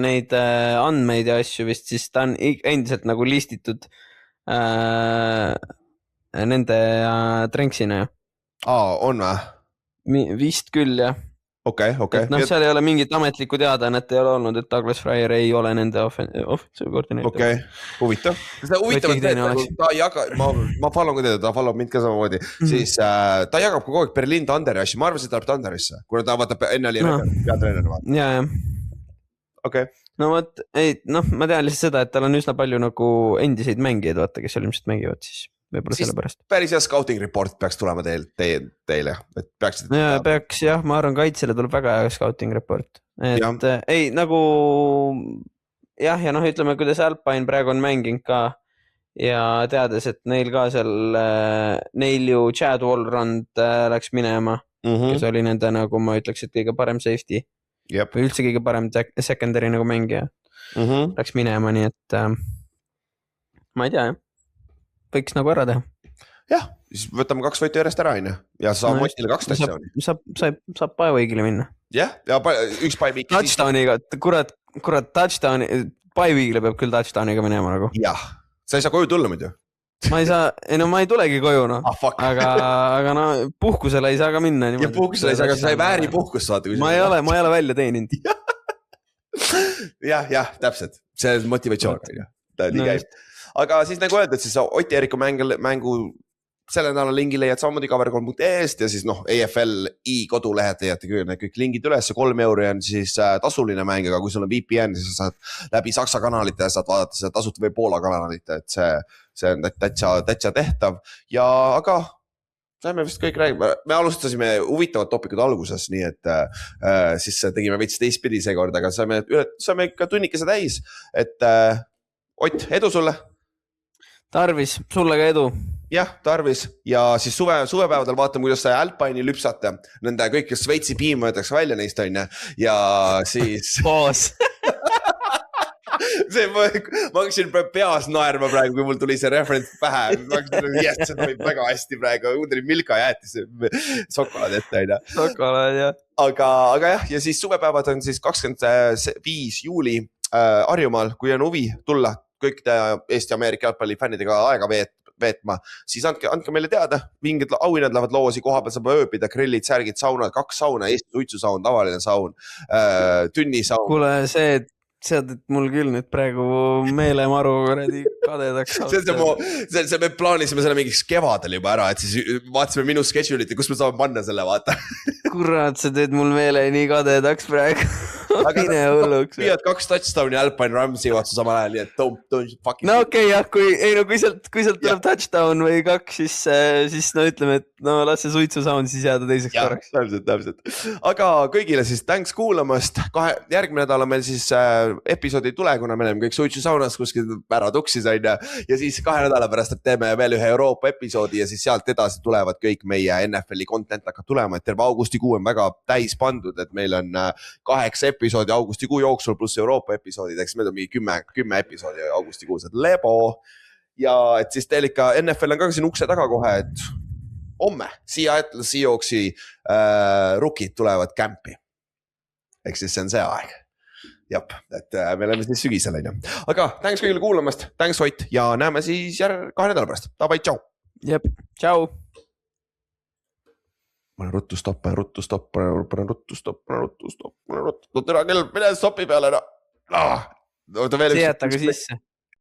S2: neid andmeid ja asju vist, siis ta on endiselt nagu listitud nende trenksina.
S3: On või?
S2: Vist küll jah.
S3: okei.
S2: et noh , seal ei ole mingit ametlikku teadaannet ei ole olnud , et Douglas Fryer ei ole nende offensive koordineeter .
S3: okei , huvitav . seda huvitav ,
S2: keegi
S3: et
S2: teine oleks.
S3: ta ei jaga , ma follow ka teda , ta follow mind ka samamoodi , siis ta jagab kogu aeg Berliin Thunderi asju , ma arvasin , et ta läheb Thunderisse , kuna ta vaata enne oli peatreener .
S2: ja ,
S3: okei ,
S2: no vot , ei noh , ma tean lihtsalt seda , et tal on üsna palju nagu endiseid mängijaid , vaata , kes seal ilmselt mängivad siis võib-olla
S3: Siis-
S2: sellepärast .
S3: päris hea scouting report peaks tulema teile , et peaksite .
S2: ja peaks jah , ma arvan , kaitsele tuleb väga hea scouting report , et
S3: Jah.
S2: ei nagu jah , ja noh , ütleme , kuidas Alpine praegu on mänginud ka ja teades , et neil ka seal , neil ju Chad Wallrand läks minema , kes oli nende nagu ma ütleks , et kõige parem safety
S3: jep ,
S2: või üldse kõige parem secondary nagu mängija läks minema , nii et ma ei tea jah , võiks nagu ära teha .
S3: jah , siis võtame 2 võitu järjest ära , onju , ja saab
S2: No
S3: Motile 2 touchdown'i .
S2: saab bye-week'ile minna .
S3: jah , ja üks bye week'i .
S2: Touchdowniga , kurat touchdown'i , bye-week'ile peab küll touchdown'iga minema nagu .
S3: jah , sa ei saa koju tulla muidu .
S2: ma ei saa , ei no ma ei tulegi koju noh ,
S3: ah fuck .
S2: aga no puhkusele ei saa ka minna .
S3: ja puhkusele ei saa , aga sa ei vääri . puhkust saada .
S2: ma ei ole välja teeninud .
S3: jah , täpselt , see on motivatsioon , onju , ta nii
S2: No
S3: käib . aga siis nagu öeldud , siis Oti Eeriku mängu selle nädala lingi leiad samamoodi cover3.ee-st ja siis noh , EFL-i kodulehelt leiate küll need kõik lingid üles , 3 euri on siis tasuline mäng , aga kui sul on VPN , siis sa saad läbi Saksa kanalite saad vaadata seda tasuta või Poola kanalite , et see on täitsa tehtav ja aga saime vist kõik räägime , me alustasime huvitavad topikud alguses , nii et siis tegime veits teistpidi seekord , aga saime ikka tunnikese täis , et Ott , edu sulle .
S2: tarvis , sulle ka edu .
S3: jah , tarvis ja siis suvepäevadel vaatame , kuidas sa Alpine'i lüpsate , nende kõik Šveitsi piim võetakse välja neist onju ja siis
S2: boos .
S3: see , ma hakkasin peas naerma praegu , kui mul tuli see reference pähe , yes, see toimib väga hästi praegu , mul tuli Milka jäätis šokolaad ette onju .
S2: šokolaad jah .
S3: aga jah , ja siis suvepäevad on siis 25 juuli Harjumaal , kui on huvi tulla kõikide Eesti-Ameerika jalgpallifännidega aega veetma , siis andke meile teada , mingid auhinnad lähevad loosi , koha peal saab ööbida , grillid , särgid , saunad , 2 sauna , Eesti suitsusaun , tavaline saun , tünnisaun .
S2: kuule , see seadet mul küll nüüd praegu meelemaru kuradi kadedaks .
S3: see me plaanisime selle mingiks kevadel juba ära , et siis vaatasime minu schedule'it ja kus me saame panna selle , vaata .
S2: kurat , sa teed mul meele nii kadedaks praegu . mine hulluks .
S3: püüad 2 touchdown'i Alpine Rams'i vastu samal ajal , nii et don't fucking .
S2: no okei jah , kui sealt tuleb touchdown või 2 , siis no ütleme , et no las see suitsusaun siis jääda teiseks korraks .
S3: täpselt . aga kõigile siis thanks kuulamast , järgmine nädal on meil siis episoodi ei tule , kuna me oleme kõik suitsusaunas kuskil ära tuksis onju ja siis 2 nädala pärast teeme veel ühe Euroopa episoodi ja siis sealt edasi tulevad kõik meie NFL-i content hakkab tulema , et terve augustikuu on väga täis pandud , et meil on 8 episoodi augustikuu jooksul pluss Euroopa episoodid , eks meil on mingi 10 episoodi augustikuus , et lebo . ja et siis teil ikka NFL on ka siin ukse taga kohe , et homme Seattle Seahawksi rukid tulevad kämpi . ehk siis see on see aeg . jah , et me oleme siis sügisel onju , aga thanks kõigile kuulamast , thanks Ott ja näeme siis 2 nädala pärast , davai , tšau .
S2: jep , tšau .
S3: panen ruttu stopp , panen ruttu stopp , panen ruttu stopp , no tere kell , mine stopi peale ära . oota veel .
S2: sieta ka sisse .